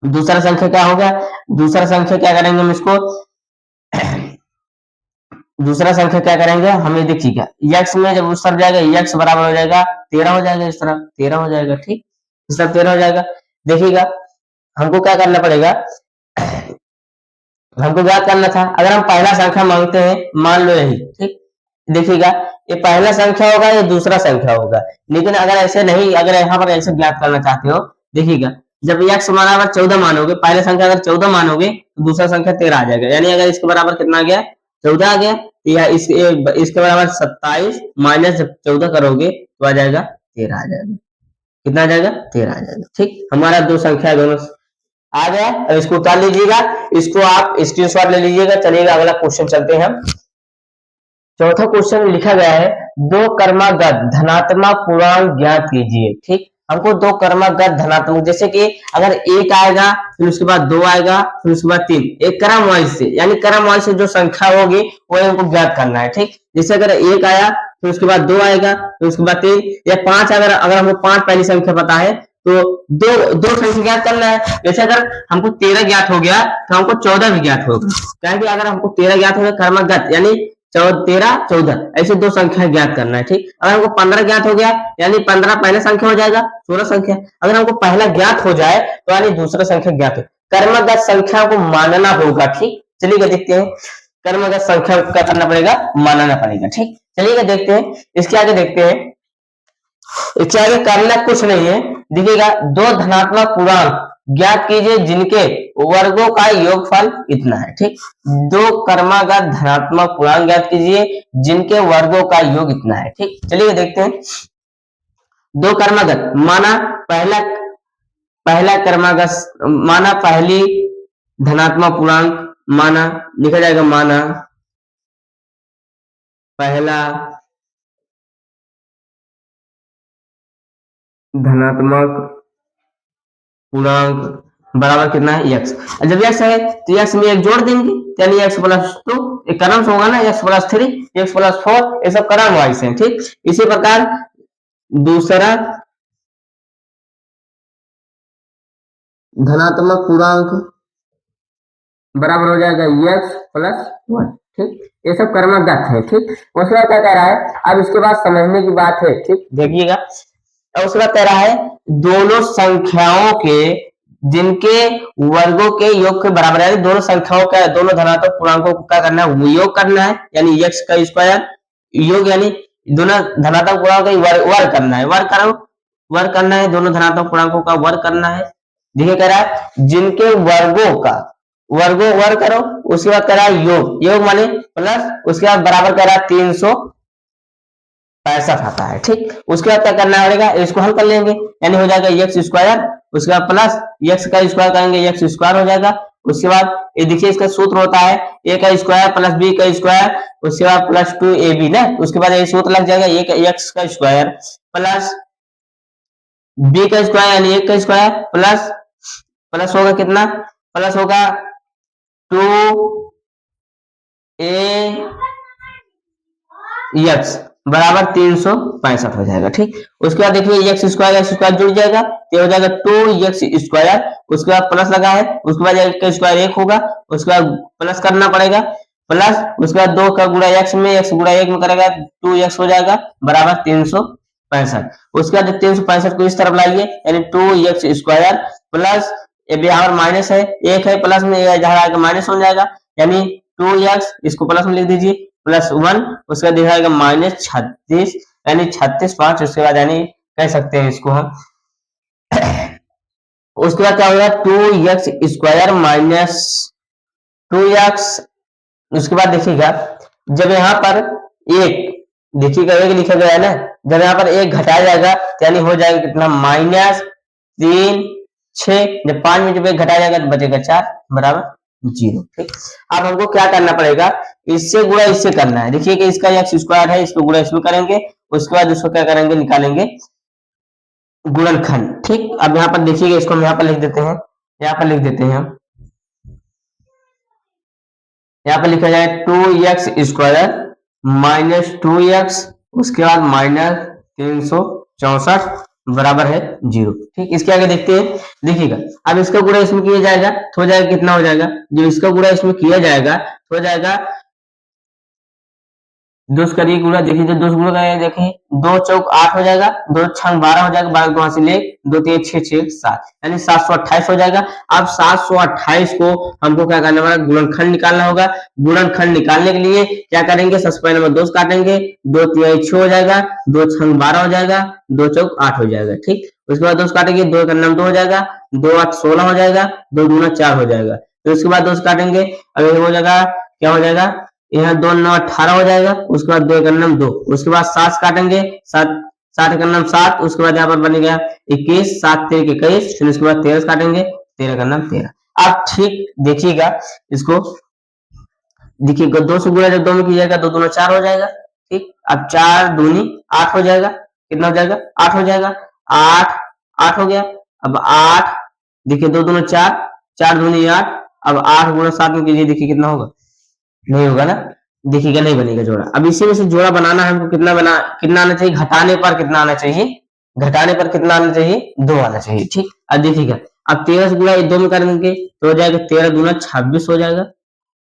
दूसरा संख्या क्या होगा, दूसरा संख्या क्या करेंगे हम इसको, दूसरा संख्या क्या करेंगे हम, ये देखिएगा एक्स में जब उस तरफ जाएगा एक्स बराबर हो जाएगा 13 हो जाएगा, इस तरफ 13 हो जाएगा। ठीक, इस तरफ 13 हो जाएगा। देखिएगा हमको क्या करना पड़ेगा, हमको याद करना था, अगर हम पहला संख्या मांगते हैं, मान लो यही। ठीक, देखिएगा ये पहला संख्या होगा, ये दूसरा संख्या होगा, लेकिन अगर ऐसे नहीं, अगर यहाँ पर ऐसे ज्ञात करना चाहते हो, देखिएगा जब x बराबर 14 मानोगे, पहले संख्या अगर 14 मानोगे तो दूसरा संख्या 13 आ जाएगा, यानी अगर इसके बराबर कितना आ गया, 14 आ गया, या इसके बराबर 27 माइनस जब 14 करोगे तो आ जाएगा 13 आ जाएगा। कितना आ जाएगा, 13 आ जाएगा। ठीक, हमारा दो संख्या दोनों आ गया। अब इसको उतार लीजिएगा, इसको आप स्क्रीनशॉट ले लीजिएगा। चलिएगा अगला क्वेश्चन चलते हैं हम। चौथा क्वेश्चन लिखा गया है, दो क्रमागत धनात्मक पूर्णांक ज्ञात कीजिए। ठीक, हमको दो क्रमागत धनात्मक, जैसे कि अगर एक आएगा, फिर उसके बाद 2 आएगा, फिर उसके बाद 3, एक क्रम वाइज से, यानी क्रम वाइज से जो संख्या होगी वो हमको ज्ञात करना है। ठीक, जैसे अगर 1 आया, फिर उसके बाद 2 आएगा, फिर उसके बाद 3 या 5, अगर हमको 5 पहली संख्या पता है तो दो संख्या ज्ञात करना है। जैसे अगर हमको 13 ज्ञात हो गया तो हमको 14 भी ज्ञात होगा, क्योंकि अगर हमको 13 ज्ञात हो गया क्रमागत, यानी 13 14 ऐसे दो संख्या ज्ञात करना है। ठीक, अगर हमको 15 ज्ञात हो गया यानी 15 पहला संख्या हो जाएगा, 16 संख्या। अगर हमको पहला ज्ञात हो जाए तो यानी दूसरा संख्या ज्ञात हो, कर्मगत संख्या को मानना होगा। ठीक, चलिए देखते हैं, कर्मगत संख्या क्या करना पड़ेगा, मानना पड़ेगा। ठीक, चलिए देखते हैं, इसके आगे देखते हैं। इसके आगे करना कुछ नहीं है, देखिएगा, दो धनात्मक पूर्णांक ज्ञात कीजिए जिनके वर्गों का योगफल इतना है। ठीक, दो कर्मगत धनात्मक पूर्णांक ज्ञात कीजिए जिनके वर्गों का योग इतना है। ठीक, चलिए देखते हैं, दो कर्मगत माना पहला पहला कर्मगत माना पहली धनात्मक पूर्णांक माना लिखा जाएगा, माना पहला धनात्मक पूर्णांक बराबर कितना है, x। जब x है तो x में एक जोड़ देंगे यानी x प्लस 2, एक क्रम से होगा ना, x प्लस 3, x प्लस 4, ये सब क्रम वाइज है। ठीक, इसी प्रकार दूसरा धनात्मक पूर्णांक बराबर हो जाएगा x प्लस 1। ठीक, ये सब कर्मगत है। ठीक, उसके बाद क्या कह रहा है, अब इसके बाद समझने की बात है। ठीक, देखिएगा, उसके बाद कह रहा है दोनों संख्याओं के जिनके वर्गों के योग के बराबर है, दोनों संख्याओं का, दोनों धनात्मक पूर्णांकों को क्या करना है, योग करना है, यानी x का स्क्वायर योग, यानी दोनों धनात्मक पूर्णांकों का वर्ग करना है, वर्ग करना है, दोनों धनात्मक पूर्णांकों का वर्ग करना है। देखिए कह रहा है जिनके वर्गों का वर्ग करो, उसके बाद कह रहा है योग माने प्लस, उसके बाद बराबर कह रहा है 365 आता है। ठीक, उसके बाद क्या करना पड़ेगा, इसको हल कर लेंगे यानी हो जाएगा एक्स स्क्वायर, उसके बाद प्लस एक्स का स्क्वायर करेंगे, एक्स स्क्वायर हो जाएगा। उसके बाद ये देखिए इसका सूत्र होता है ए का स्क्वायर प्लस बी का स्क्वायर, उसके बाद प्लस 2ab ना, उसके बाद ये सूत्र लग जाएगा ए का एक्स का स्क्वायर प्लस बी का स्क्वायर यानी एक का स्क्वायर प्लस होगा कितना, प्लस होगा 2ax बराबर 365 हो जाएगा। ठीक, उसके बाद देखिए एक्स स्क्वायर जुड़ जाएगा तो हो जाएगा 2x स्क्वायर, उसके बाद प्लस लगा है, उसके बाद एक का स्क्वायर 1 होगा, उसके बाद प्लस करना पड़ेगा, प्लस उसके बाद 2 का गुणा x में, x गुणा 1 में करेगा 2x हो जाएगा बराबर 365। उसके बाद 365 को इस तरफ लाइए यानी 2x स्क्वायर प्लस, यहाँ पर माइनस है, एक है प्लस में, जहाँ माइनस हो जाएगा यानी 2x, इसको प्लस में लिख दीजिए प्लस 1, उसके बाद दिखाएगा -36 यानी 36/5, उसके बाद यानी कह सकते हैं इसको हम। उसके बाद क्या होगा 2x स्क्वायर माइनस 2x, उसके बाद देखिएगा जब यहाँ पर एक देखिएगा एक लिखा गया है ना, जब यहाँ पर एक घटाया जाएगा यानी हो जाएगा कितना -3 6, जब 5 में जब एक घटाया जाएगा तो बचेगा 4 बराबर 0। ठीक, अब हमको क्या करना पड़ेगा, इससे गुणा इससे करना है। देखिए कि इसका एक्स स्क्वायर है, इसको गुणा इसमें करेंगे, उसके बाद इसको क्या करेंगे, निकालेंगे गुणनखंड। ठीक, अब यहाँ पर देखिएगा, इसको हम यहाँ पर लिख देते हैं, यहाँ पर लिख देते हैं हम, यहाँ पर लिखा जाए 2x स्क्वायर माइनस 2x, उसके बाद माइनस 364 बराबर है 0। ठीक, इसके आगे देखते हैं, देखिएगा अब इसका गुणा इसमें किया जाएगा तो हो जाएगा कितना हो जाएगा, जब इसका गुणा इसमें किया जाएगा तो हो जाएगा 2 करिए गुणा, देखिए जो 2 गुणा करेंगे, देखिए 2 चौक 8 हो जाएगा, 2 छंग 12 हो जाएगा, 12 वहां से ले 2 3 6 6 7 यानी 728 हो जाएगा। अब 728 को हमको क्या करना होगा, गुणनखंड निकालना होगा। गुणनखंड निकालने के लिए क्या करेंगे, सबसे पहले में 2 काटेंगे, 2 3 6 हो जाएगा, 2 छंग 12 हो जाएगा, 2 चौक 8 हो जाएगा। ठीक, उसके बाद 2 काटेंगे, 2 का नाम 2 हो जाएगा, 2 8 16 हो जाएगा, 2 दूना 4 हो जाएगा। तो उसके बाद 2 काटेंगे, अब हो जाएगा क्या हो जाएगा, यहाँ 2 9 18 हो जाएगा, उसके बाद 2 का नाम 2, उसके बाद 7 काटेंगे, 7 का नाम 7, उसके बाद यहाँ पर बनेगा 21, 7 3 21, फिर उसके बाद 13 काटेंगे, 13 का नाम 13। अब ठीक देखिएगा इसको, देखिएगा 2 से गुणा जब 2 में कीजिएगा 2 दूना 4 हो जाएगा। ठीक, अब 4 दूनी 8 हो जाएगा, कितना हो जाएगा 8 हो जाएगा, 8 हो गया। अब 8 देखिए 2 दूना 4, 4 दूनी 8, अब 8 गुणा 7 में कीजिए, देखिए कितना होगा, नहीं होगा ना, देखिएगा नहीं बनेगा जोड़ा। अब इसी में से जोड़ा बनाना है हमको, कितना आना चाहिए, घटाने पर कितना आना चाहिए, घटाने पर कितना आना चाहिए, 2 आना चाहिए। ठीक, अब देखिएगा अब 13 से गुणा 2 में करेंगे तो हो जाएगा 13 दूना 26 हो जाएगा,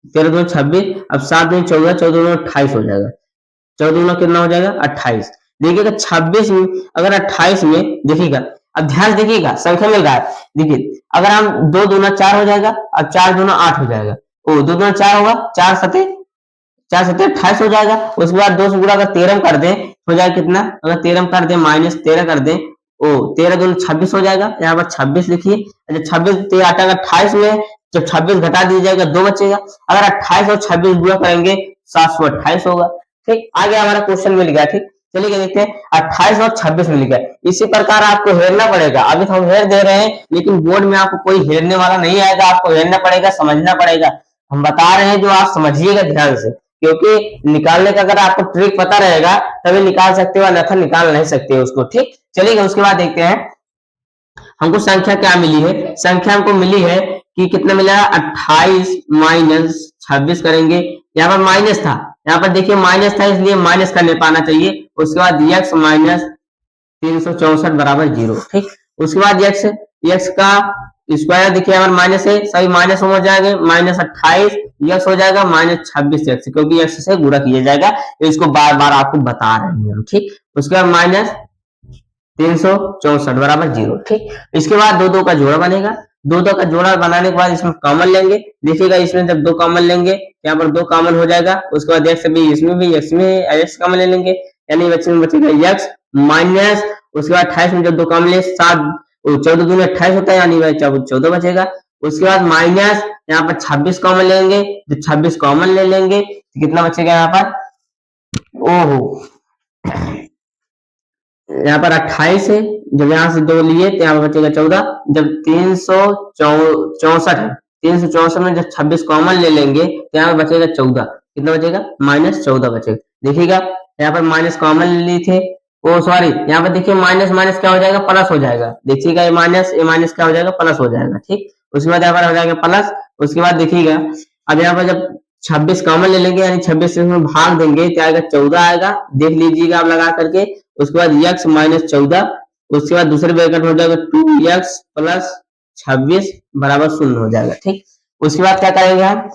13 दूनी 26, अब 7 दूनी 14, 14 दूनी 28 हो जाएगा। 14 दूना कितना हो जाएगा 28। देखिएगा 26 में, अगर 28 में देखिएगा, अब ध्यान से देखिएगा संख्या मिल रहा है। देखिए अगर हम 2 दूना 4 हो जाएगा, अब 4 दूना 8 हो जाएगा, ओ 2 दूना 4 होगा, 4 सते 28 हो जाएगा। उसके बाद 2 से गुणा अगर 13 कर दें हो जाएगा कितना, अगर 13 कर दें माइनस 13 कर दें, ओ 13 दूनी 26 हो जाएगा। यहाँ पर 26 लिखिए, अच्छा 26 28 में जब 26 घटा दीजिएगा 2 बचेगा। अगर 28 और 26 गुणा करेंगे 728 होगा। ठीक, आगे हमारा क्वेश्चन मिल गया। ठीक, चलिए देखते हैं 28 और 26 मिल गया। इसी प्रकार आपको हेरना पड़ेगा। अभी तो हम हेर दे रहे हैं, लेकिन बोर्ड में आपको कोई हेरने वाला नहीं आएगा, आपको हेरना पड़ेगा, समझना पड़ेगा। हम बता रहे हैं जो आप समझिएगा ध्यान से, क्योंकि निकालने का अगर आपको ट्रिक पता रहेगा तभी निकाल सकते हो, अन्यथा निकाल नहीं सकते उसको। ठीक, चलिए उसके बाद देखते हैं हमको संख्या क्या मिली है। संख्या हमको मिली है कि कितना मिला है 28 माइनस 26 करेंगे। यहाँ पर माइनस था, यहाँ पर देखिए माइनस था इसलिए माइनस करने पाना चाहिए। उसके बाद x माइनस 364 बराबर 0। ठीक, उसके बाद x का स्क्वायर देखिए यहाँ पर माइनस है, सभी माइनस हो जाएंगे, माइनस 28 x हो जाएगा माइनस 26 x, क्योंकि x से गुणा किया जाएगा। इसको बार बार आपको बता रहे हैं हम। ठीक, उसके बाद माइनस 364 बराबर 0। ठीक, इसके बाद दो दो का जोड़ा बनेगा। दो दो का जोड़ा बनाने के बाद इसमें कॉमन लेंगे। देखिएगा इसमें जब 2 कॉमन लेंगे, यहाँ पर 2 कॉमन हो जाएगा। उसके बाद x भी, इसमें भी, x में x कॉमन ले लेंगे, यानी बचेगा x माइनस, उसके बाद 28 में जब 2 कॉमन ले 7, 14 दूनी 28 होता है, यानी 14 बचेगा। उसके बाद माइनस यहाँ पर 26 कॉमन लेंगे, जब 26 कॉमन ले लेंगे तो कितना बचेगा यहाँ पर, ओहो यहाँ पर 28 है, जब यहाँ से 2 लिए तो यहाँ पर बचेगा 14। जब 364 है, 364 में जब 26 कॉमन ले लेंगे तो यहाँ पर बचेगा 14। कितना बचेगा, माइनस 14 बचेगा। देखिएगा यहाँ पर माइनस कॉमन लिए थे, ओ सॉरी, यहाँ पर देखिए माइनस माइनस क्या हो जाएगा, प्लस हो जाएगा। देखिएगा ये माइनस क्या हो जाएगा, प्लस हो जाएगा। ठीक, उसके बाद यहाँ पर हो जाएगा प्लस। उसके बाद देखिएगा अब यहाँ पर जब 26 कॉमन ले लेंगे, यानी 26 से भाग देंगे तो आएगा 14 आएगा, देख लीजिएगा आप लगा करके। उसके बाद x माइनस 14, उसके बाद दूसरे ब्रैकेट हो जाएगा 2x प्लस 26 बराबर 0 हो जाएगा। ठीक, उसके बाद क्या करेंगे हम,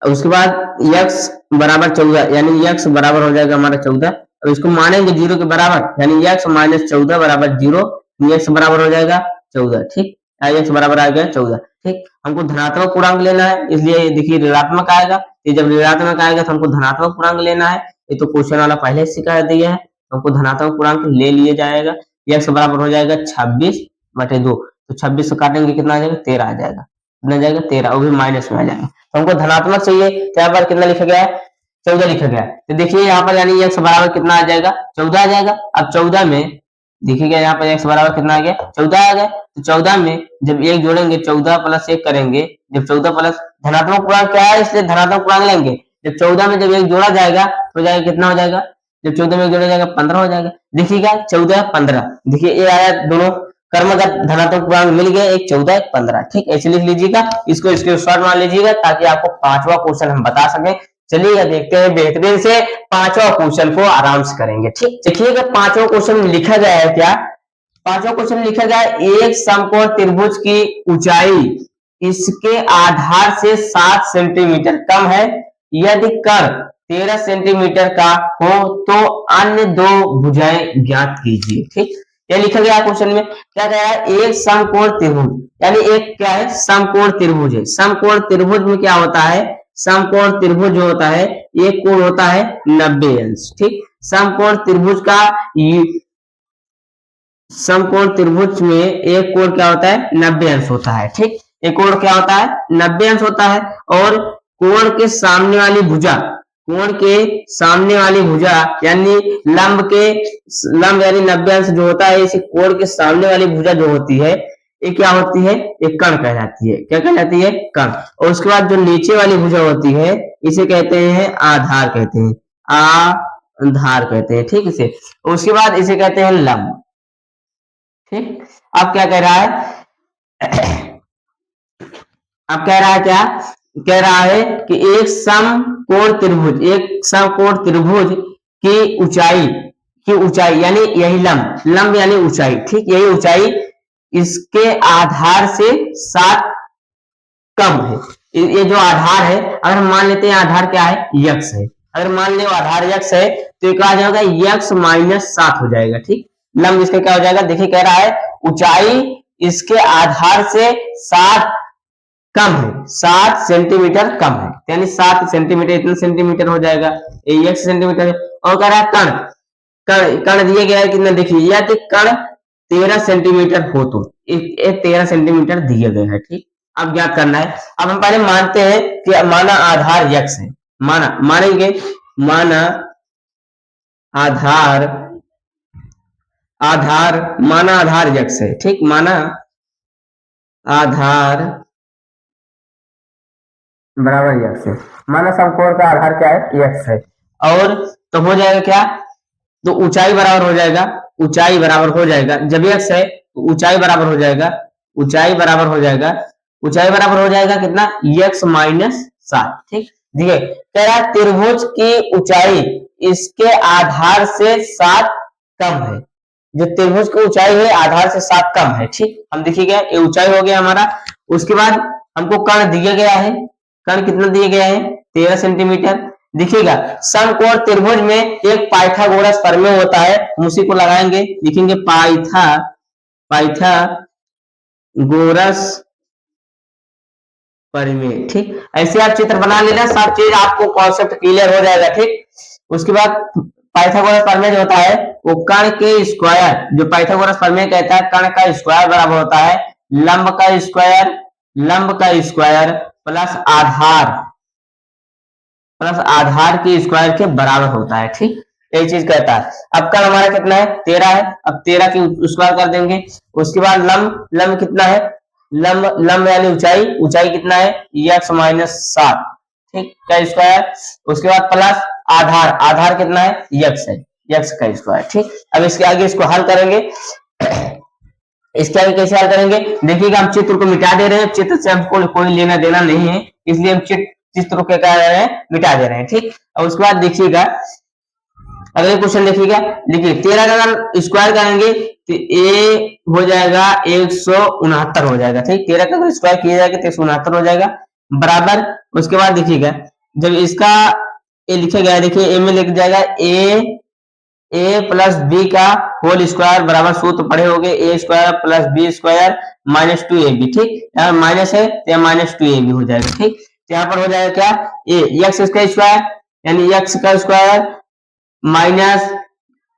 उसके बाद x बराबर 14, यानी x बराबर हो जाएगा हमारा 14। अब इसको मानेंगे 0 के बराबर, यानी x माइनस 14 बराबर 0, x बराबर हो जाएगा 14। ठीक, x बराबर आ गया 14। ठीक, हमको धनात्मक पूर्णांक लेना है, इसलिए देखिए ऋणात्मक आएगा। ये जब ऋणात्मक आएगा तो हमको धनात्मक पूर्णांक लेना है। ये तो क्वेश्चन वाला पहले से सिखा दिया है, हमको धनात्मक पूर्णांक ले लिया जाएगा। x बराबर हो जाएगा 26/2, तो 26 से काटेंगे कितना आ जाएगा, 13 आ जाएगा। कितना जाएगा 13, वो भी माइनस में आ जाएगा। तो हमको धनात्मक चाहिए, तो यहाँ पर कितना लिखा गया है, 14 लिखा गया है। तो देखिए यहाँ पर यानी x बराबर कितना आ जाएगा, 14 आ जाएगा। अब 14 में देखिएगा यहाँ पर x बराबर कितना आ गया, 14 आ गया। तो 14 में जब 1 जोड़ेंगे, 14 प्लस 1 करेंगे, जब 14 प्लस धनात्मक पूर्णांक क्या है, इसलिए धनात्मक पूर्णांक लेंगे। जब 14 में जब 1 जोड़ा जाएगा तो हो जाएगा कितना हो जाएगा, जब 14 में 1 जोड़ा जाएगा 15 हो जाएगा। देखिएगा 14 15, देखिए ये आया, दोनों कर्मगत धनात्मक पूर्णांक मिल गए, एक 14 एक 15। ठीक, ऐसे लिख लीजिएगा, इसको स्क्रीनशॉट मार लीजिएगा ताकि आपको पांचवा क्वेश्चन हम बता सकें। चलिए देखते हैं बेहतरीन से पांचवा क्वेश्चन को आराम से करेंगे। ठीक, देखिएगा पांचवा क्वेश्चन लिखा गया है क्या, पांचवा क्वेश्चन लिखा गया है, एक समकोण त्रिभुज की ऊंचाई इसके आधार से 7 सेंटीमीटर कम है, यदि कर्ण 13 सेंटीमीटर का हो तो अन्य दो भुजाएं ज्ञात कीजिए। ठीक, ये लिखा गया क्वेश्चन में, क्या कह रहा है, एक समकोण त्रिभुज, यानी एक क्या है, समकोण त्रिभुज है। समकोण त्रिभुज में क्या होता है, समकोण त्रिभुज जो होता है एक कोण होता है 90 अंश। ठीक, समकोण त्रिभुज का समकोण त्रिभुज में एक कोण क्या होता है, 90 अंश होता है। ठीक, एक कोण क्या होता है, 90 अंश होता है। और कोण के सामने वाली भुजा, कोण के सामने वाली भुजा यानी लंब यानी 90 अंश जो होता है, इसी कोण के सामने वाली भुजा जो होती है ये क्या होती है, एक कर्ण कहलाती है। क्या कहलाती है, कर्ण। और उसके बाद जो नीचे वाली भुजा होती है इसे कहते हैं आधार, कहते हैं आधार कहते हैं। ठीक, इसे उसके बाद इसे कहते हैं लंब। ठीक, अब क्या कह रहा है, अब कह रहा है क्या, कह रहा है कि एक समकोण त्रिभुज की ऊंचाई यानी यही लंब यानी ऊंचाई। ठीक, यही ऊंचाई इसके आधार से 7 कम है, ये जो आधार है, अगर हम मान लेते हैं आधार क्या है, यक्स है, अगर मान ले आधार यक्स है तो ये क्या आ जाएगा, यक्स माइनस 7 हो जाएगा। ठीक, लंब इसका क्या हो जाएगा, देखिए कह रहा है ऊंचाई इसके आधार से 7 कम है, 7 सेंटीमीटर कम है, यानी 7 सेंटीमीटर, इतना सेंटीमीटर हो जाएगा, ये यक्स सेंटीमीटर है। और कह रहा है कण, कण दिया गया है कितना, देखिए यदि कण 13 सेंटीमीटर हो तो 13 सेंटीमीटर दिया गया है। ठीक, अब ज्ञात करना है। अब हम पहले मानते हैं कि माना आधार यक्स है, मानेंगे माना आधार माना आधार यक्स है। ठीक, माना आधार बराबर यक्स है, माना समकोण का आधार क्या है, यक्स है। और तो हो जाएगा क्या, तो ऊंचाई बराबर हो जाएगा, ऊंचाई बराबर हो जाएगा, जब यक्स है तो ऊंचाई बराबर हो जाएगा, ऊंचाई बराबर हो जाएगा, ऊंचाई बराबर हो जाएगा कितना, यक्स माइनस 7। ठीक, देखिए कह रहा है त्रिभुज की ऊंचाई इसके आधार से 7 कम है, जो त्रिभुज की ऊंचाई है आधार से 7 कम है। ठीक, हम देखिएगा ये ऊंचाई हो गया हमारा। उसके बाद हमको कण दिया गया है, कण कितना दिया गया है, 13 सेंटीमीटर। देखिएगा समकोण त्रिभुज में एक पाइथागोरस प्रमेय होता है, हम उसी को लगाएंगे, लिखेंगे पाइथागोरस प्रमेय। ठीक, ऐसे आप चित्र बना लेना, सब चीज आपको कॉन्सेप्ट क्लियर हो जाएगा। ठीक, उसके बाद पाइथागोरस प्रमेय जो होता है वो कण के स्क्वायर, जो पाइथागोरस प्रमेय कहता है कण का स्क्वायर बराबर होता है लंब का स्क्वायर प्लस आधार के स्क्वायर के बराबर होता है। ठीक, यही चीज कहता है। अब कण हमारा कितना है, 13 है, अब 13 की स्क्वायर कर देंगे। उसके बाद लंब कितना है, लंब यानी ऊंचाई कितना है, यक्स माइनस 7। ठीक, का स्क्वायर। उसके बाद प्लस आधार कितना है, यक्स का स्क्वायर। ठीक, अब इसके आगे इसको हल करेंगे। इसके आगे कैसे हल करेंगे, देखिएगा हम चित्र को मिटा दे रहे हैं, चित्र से हमको कोई लेना देना नहीं है, इसलिए हम चित्र को क्या कर रहे हैं, मिटा दे रहे हैं। ठीक, और उसके बाद देखिएगा अगले क्वेश्चन देखिएगा, देखिए 13 का अगर स्क्वायर करेंगे तो ए हो जाएगा 169 हो जाएगा। ठीक, 13 का अगर स्क्वायर किया जाएगा तो 169 हो जाएगा बराबर। उसके बाद देखिएगा जब इसका ए लिखा गया है, देखिए ए में लिख जाएगा ए प्लस बी का होल स्क्वायर बराबर, सूत्र पढ़े होंगे, A square plus B square minus 2ab। ठीक, यहाँ माइनस है तो माइनस 2ab हो जाएगा। ठीक, यहाँ पर हो जाएगा क्या, ए यक्स का स्क्वायर यानी यक्स का स्क्वायर माइनस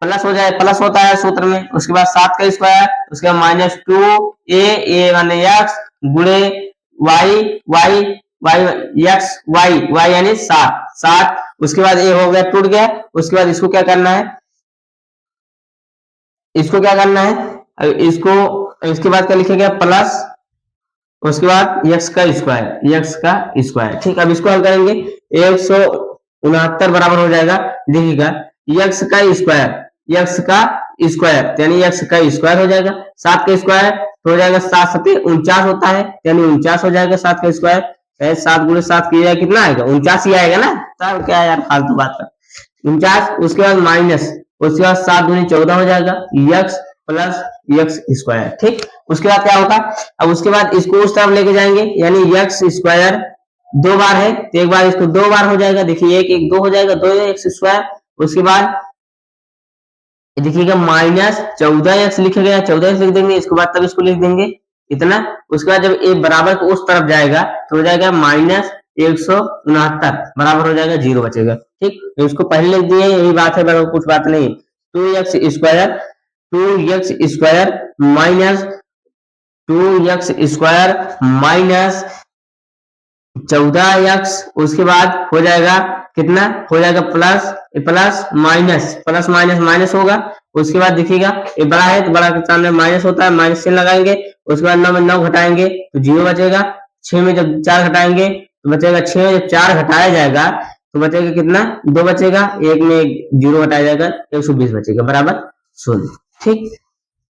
प्लस हो जाए, प्लस होता है सूत्र में, उसके बाद 7 का स्क्वायर, उसके बाद माइनस 2a माने यक्स गुणे वाई यक्स वाई यानी 7। उसके बाद ए हो गया, टूट गया। उसके बाद इसको क्या करना है, इसके बाद क्या लिखेगा, प्लस, उसके बाद यक्स का स्क्वायर। ठीक, अब इसको हल करेंगे, 169 बराबर हो जाएगा, देखिएगा यक्स का स्क्वायर यानी यक्स का स्क्वायर हो जाएगा, 7 का स्क्वायर हो जाएगा, 7 7 49 होता है, यानी 49 हो जाएगा 7 का स्क्वायर। 7 गुणे 7 किया जाए कितना आएगा, 49 ही आएगा ना, तब क्या यार फालतू बात कर, 49। उसके बाद माइनस, उसके बाद 7 दूनी 14 हो जाएगा, यक्स प्लस यक्स स्क्वायर। ठीक, उसके बाद क्या होगा, अब उसके बाद इसको उस तरफ लेके जाएंगे, यानी यक्स स्क्वायर 2 बार है तो एक बार इसको 2 बार हो जाएगा, देखिए 1 2 हो जाएगा, 2 एक्स स्क्वायर। उसके बाद देखिएगा माइनस 14x लिखा गया, 14x लिख देंगे, इसके बाद तब इसको लिख देंगे इतना। उसके बाद जब ए बराबर को उस तरफ जाएगा तो हो जाएगा माइनस 169 बराबर हो जाएगा 0 बचेगा। ठीक, तो इसको पहले लिख दिए, यही बात है, बराबर कुछ बात नहीं। 2x स्क्वायर माइनस 14x, उसके बाद हो जाएगा कितना, हो जाएगा प्लस माइनस होगा। उसके बाद देखिएगा ये बड़ा है तो बड़ा के सामने माइनस होता है, माइनस से लगाएंगे। उसके बाद 9 में 9 घटाएंगे तो 0 बचेगा। 6 में जब 4 घटाएंगे तो बचेगा, 6 में जब 4 घटाया जाएगा तो बचेगा कितना, 2 बचेगा, 1 में 0 घटाया जाएगा, 120 बचेगा बराबर 0। ठीक,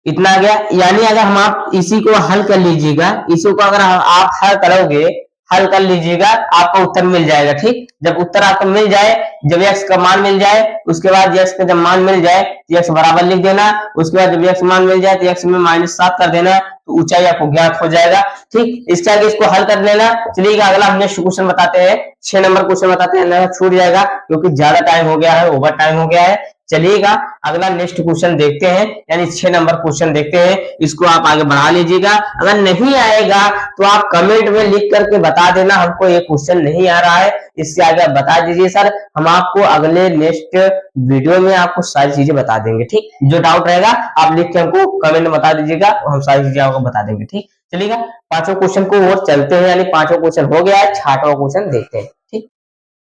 इतना आ गया। यानी अगर हम आप इसी को हल कर लीजिएगा, इसी को अगर आप हल करोगे हल कर लीजिएगा, आपको उत्तर मिल जाएगा। ठीक, जब उत्तर आपको मिल जाए, जब x का मान मिल जाए, उसके बाद x का जब मान मिल जाए तो x बराबर लिख देना, उसके बाद जब x मान मिल जाए तो x में -7 कर देना, तो ऊंचाई आपको ज्ञात हो जाएगा। ठीक, इसके आगे इसको हल कर लेना। चलिए अगला हम नेक्स्ट क्वेश्चन बताते हैं, 6 नंबर क्वेश्चन बताते हैं, नहीं छूट जाएगा क्योंकि ज्यादा टाइम हो गया है, ओवर टाइम हो गया है। चलिएगा अगला नेक्स्ट क्वेश्चन देखते हैं, यानी 6 नंबर क्वेश्चन देखते हैं, इसको आप आगे बढ़ा लीजिएगा। अगर नहीं आएगा तो आप कमेंट में लिख करके बता देना हमको ये क्वेश्चन नहीं आ रहा है, इससे आगे आप बता दीजिए सर, हम आपको अगले नेक्स्ट वीडियो में आपको सारी चीजें बता देंगे। ठीक, जो डाउट रहेगा आप लिख के हमको कमेंट में बता दीजिएगा, हम सारी चीजें आपको बता देंगे। ठीक, चलिएगा पांचों क्वेश्चन को और चलते हैं, यानी पांचों क्वेश्चन हो गया है, छठवां क्वेश्चन देखते हैं। ठीक,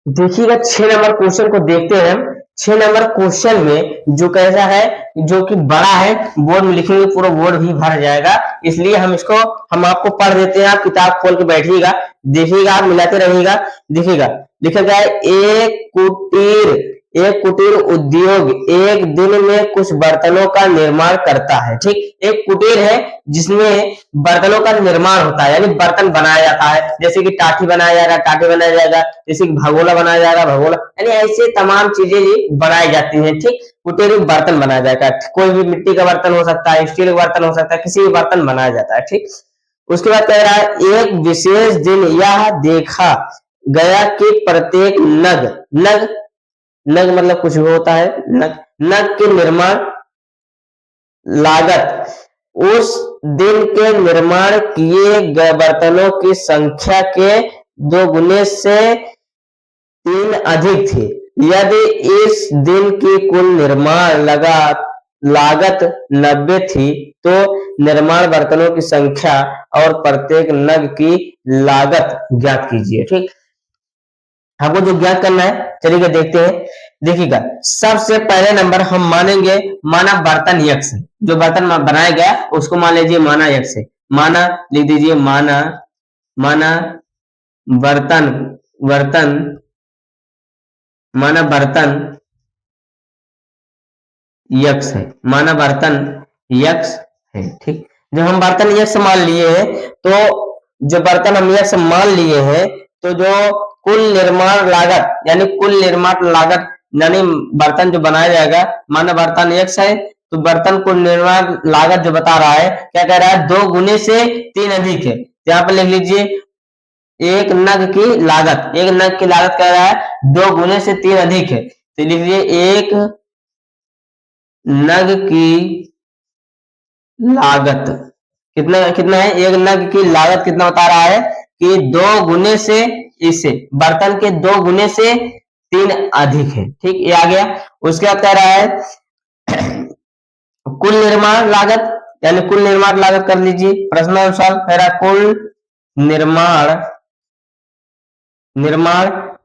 देखिएगा 6 नंबर क्वेश्चन को देखते हैं। 6 नंबर क्वेश्चन में जो कैसा है, जो कि बड़ा है, बोर्ड में लिखेंगे पूरा बोर्ड भी भर जाएगा, इसलिए हम आपको पढ़ देते हैं, आप किताब खोल के बैठिएगा, देखिएगा, आप मिलाते रहिएगा। देखिएगा लिखा गया है, एक कुटीर उद्योग एक दिन में कुछ बर्तनों का निर्माण करता है। ठीक, एक कुटीर है जिसमें बर्तनों का निर्माण होता है, यानी बर्तन बनाया जाता है, जैसे कि टाटी बनाया जाएगा, टाटी बनाया जाएगा, जैसे कि भगोला बनाया जाएगा, भगोला, यानी ऐसे तमाम चीजें बनाई जाती हैं। ठीक, कुटीर में बर्तन बनाया जाएगा, कोई भी मिट्टी का बर्तन हो सकता है, स्टील का बर्तन हो सकता है, किसी भी बर्तन बनाया जाता है। ठीक, उसके बाद कह रहा है, एक विशेष दिन यह देखा गया कि प्रत्येक नग नग मतलब कुछ भी होता है, नग के निर्माण लागत उस दिन के निर्माण किए गए बर्तनों की संख्या के 2 गुने से 3 अधिक थी। यदि इस दिन की कुल निर्माण लागत 90 थी, तो निर्माण बर्तनों की संख्या और प्रत्येक नग की लागत ज्ञात कीजिए। ठीक, हमको जो ज्ञात करना है, चलिए देखते हैं। देखिएगा सबसे पहले नंबर हम मानेंगे, माना बर्तन यक्ष, जो बर्तन बनाया गया उसको मान लीजिए माना यक्ष है, माना लिख दीजिए, माना बर्तन माना बर्तन यक्ष है, माना बर्तन यक्ष है। ठीक, जब हम बर्तन यक्ष मान लिए हैं, तो जो बर्तन हम यक्ष मान लिए हैं, तो जो कुल निर्माण लागत यानी बर्तन जो बनाया जाएगा, माना बर्तन यक्ष है, तो बर्तन को निर्माण लागत जो बता रहा है, क्या कह रहा है, 2 गुने से 3 अधिक है। यहाँ पर लिख लीजिए, एक नग की लागत कह रहा है 2 गुने से 3 अधिक है, तो लिख लीजिए एक नग की लागत कितना है, एक नग की लागत कितना बता रहा है कि 2 गुने से, इससे बर्तन के 2 गुने से 3 अधिक है। ठीक, ये आ गया। उसके बाद कह रहा है कुल निर्माण लागत, यानी कुल निर्माण लागत कर लीजिए, प्रश्नानुसार कह रहा है कुल निर्माण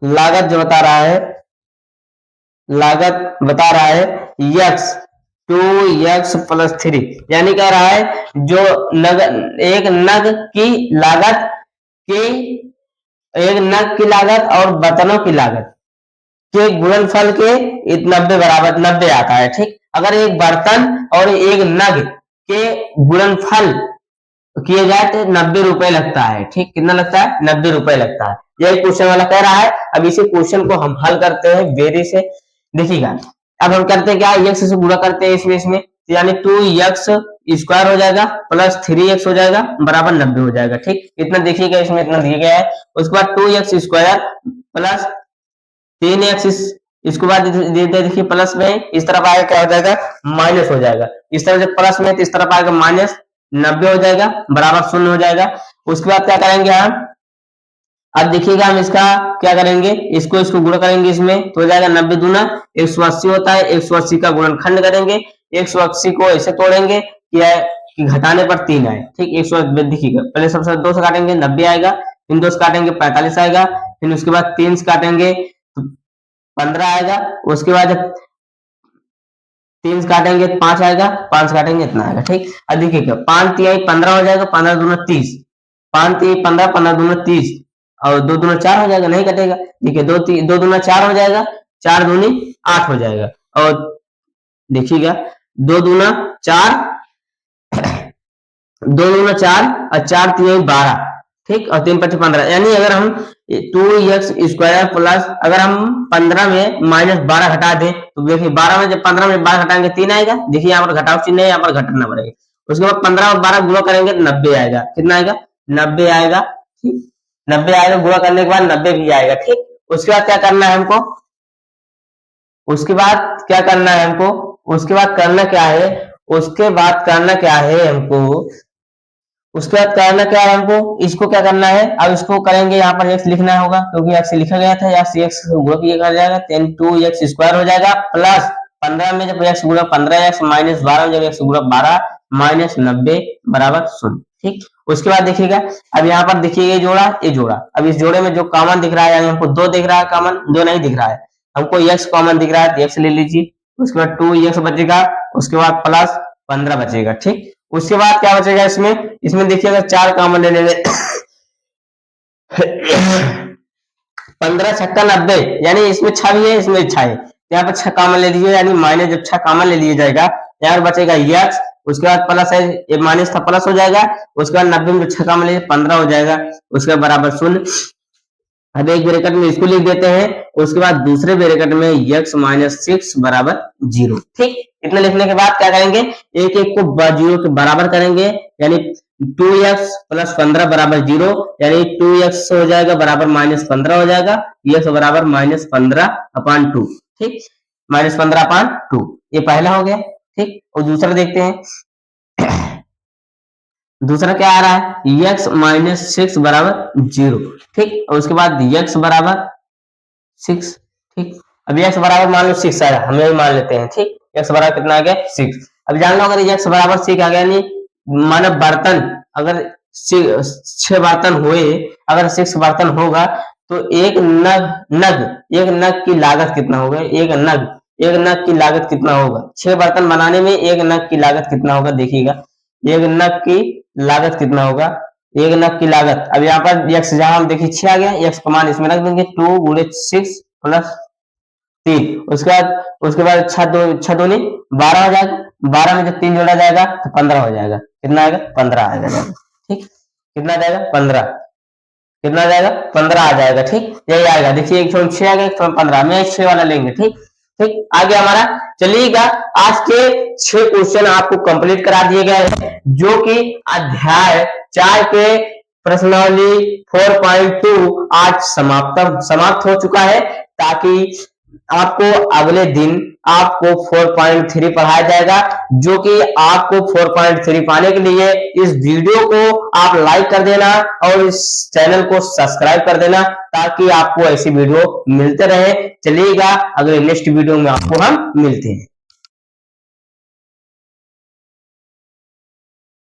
लागत जो बता रहा है, यक्स 2x + 3, यानी कह रहा है जो एक नग की लागत और बर्तनों की लागत के गुणनफल के 90 बराबर 90 आता है। ठीक, अगर एक बर्तन और एक नग के गुणनफल किए जाए तो 90 रुपए लगता है। ठीक, कितना लगता है, 90 रुपए लगता है। यही क्वेश्चन वाला कह रहा है। अब इसी क्वेश्चन को हम हल करते हैं वेरी से। देखिएगा अब हम करते हैं क्या, x से गुणा करते हैं इसमें, यानी 2x स्क्वायर हो जाएगा प्लस 3x हो जाएगा बराबर 90 हो जाएगा। ठीक, इतना देखिएगा, इसमें इतना दिया गया है। उसके बाद 2x स्क्वायर प्लस 3x, इसके बाद देखिए प्लस में इस तरफ आएगा, क्या हो जाएगा, माइनस हो जाएगा। इस तरफ जब प्लस में तो इस तरफ आएगा माइनस, 90 हो जाएगा बराबर 0 हो जाएगा। उसके बाद क्या करेंगे हम, अब देखिएगा हम इसका क्या करेंगे, इसको गुणा करेंगे इसमें, तो हो जाएगा 90 दूना 180 होता है, 180 का गुणनखंड करेंगे, 180 को ऐसे तोड़ेंगे कि घटाने पर 3 आए। ठीक, 180 देखिएगा, पहले सबसे 2 से काटेंगे 90 आएगा, फिर 2 से काटेंगे 45 आएगा, फिर उसके बाद 3 से काटेंगे 15 आएगा, उसके बाद 3 से काटेंगे 5 आएगा, 5 काटेंगे इतना आएगा। ठीक, अब देखिएगा 5 3 15 हो जाएगा, 15 दूना 30, 5 3 15, 15 दूना 30 और 2 दूना 4 हो जाएगा, नहीं कटेगा। देखिए 2 दूना 4 हो जाएगा, 4 दूनी 8 हो जाएगा, और देखिएगा 2 दूना 4 2 दूना 4 और 4 3 12। ठीक, और 3 5 15, यानी अगर हम 2x² प्लस, अगर हम 15 में -12 हटा दें तो देखिए 12 में, जब 15 में 12 हटाएंगे 3 आएगा। देखिए यहाँ पर घटाव चिन्ह है, यहाँ पर घटाना पड़ेगा। उसके बाद 15 और 12 गुणा करेंगे तो 90 आएगा। कितना आएगा? 90 आएगा। ठीक, 90 आएगा, गुणा करने के बाद 90 भी आएगा। ठीक, उसके बाद क्या करना है हमको? उसके बाद क्या करना है हमको? उसके बाद करना क्या है? उसके बाद करना क्या है हमको? उसके बाद करना क्या है हमको? इसको क्या करना है? अब इसको करेंगे, यहाँ पर x लिखना होगा क्योंकि x लिखा गया था, x x गुणा किया जाएगा, 2x² हो जाएगा प्लस 15 में जब x गुणा 15x माइनस 12 में जब x गुणा 12 माइनस 90 बराबर 0। ठीक, उसके बाद देखिएगा, अब यहाँ पर देखिए ये जोड़ा, ये जोड़ा, अब इस जोड़े में जो कॉमन दिख रहा है, यानी हमको 2 दिख रहा है कॉमन, 2 नहीं दिख रहा है हमको, x कॉमन दिख रहा है तो x ले लीजिए। उसके बाद 2x बचेगा, उसके बाद प्लस 15 बचेगा। ठीक, उसके बाद क्या बचेगा इसमें? इसमें देखिएगा 4 कॉमन ले लेंगे 15 छक्का 90, यानी इसमें 6 भी है, इसमें 6 है, यहाँ पर 6 कॉमन ले लीजिए, यानी माइनस जब 6 कॉमन ले लिया जाएगा, यहाँ बचेगा x, उसके बाद प्लस है, ये माइनस था प्लस हो जाएगा, उसके बाद 90 में 6 कॉमन ले 15 हो जाएगा, उसके बाद बराबर 0। अब एक ब्रैकेट में इसको लिख देते हैं, उसके बाद दूसरे ब्रैकेट में x माइनस 6 बराबर 0। ठीक, इतना लिखने के बाद क्या करेंगे? एक एक को 0 के बराबर करेंगे, यानी 2x प्लस 15 बराबर 0, यानी 2x हो जाएगा बराबर माइनस 15 हो जाएगा, x बराबर माइनस 15/2। ठीक, माइनस 15/2, ये पहला हो गया। ठीक, और दूसरा देखते हैं, दूसरा क्या आ रहा है? x माइनस 6 बराबर 0। ठीक, और उसके बाद x बराबर 6। ठीक, अब x बराबर मान लो 6 आया, हम यही मान लेते हैं। ठीक, x बराबर कितना आ गया? 6। अब जान लो अगर x बराबर 6 आ गया, यानी माना बर्तन अगर 6 बर्तन हुए, अगर 6 बर्तन होगा तो एक नग की लागत कितना होगा? एक नग की लागत कितना होगा? 6 बर्तन बनाने में एक नग की लागत कितना होगा? देखिएगा, एक नग की लागत कितना होगा? एक नग की लागत, अब यहाँ पर x जहां हम देखिए 6 आ गया, x का मान इसमें रख देंगे, 2 × 6 प्लस 3, उसके बाद 6 दूनी 12 हो जाएगा, 12 में जब 3 जोड़ा जाएगा तो 15 हो जाएगा। कितना आएगा? 15 आ जाएगा। ठीक, कितना आ जाएगा? 15। कितना आ जाएगा? 15 आ जाएगा। ठीक, यही आएगा। देखिए एक 6 आ गया, एक 15, मैं 6 वाला लेंगे। ठीक, ठीक, आगे हमारा चलिएगा, आज के 6 क्वेश्चन आपको कंप्लीट करा दिए गए हैं, जो कि अध्याय 4 के प्रश्नावली 4.2 आज समाप्त हो चुका है, ताकि आपको अगले दिन आपको 4.3 पढ़ाया जाएगा, जो कि आपको 4.3 पाने के लिए इस वीडियो को आप लाइक कर देना और इस चैनल को सब्सक्राइब कर देना, ताकि आपको ऐसी वीडियो मिलते रहे। चलिएगा, अगले नेक्स्ट वीडियो में आपको हम मिलते हैं।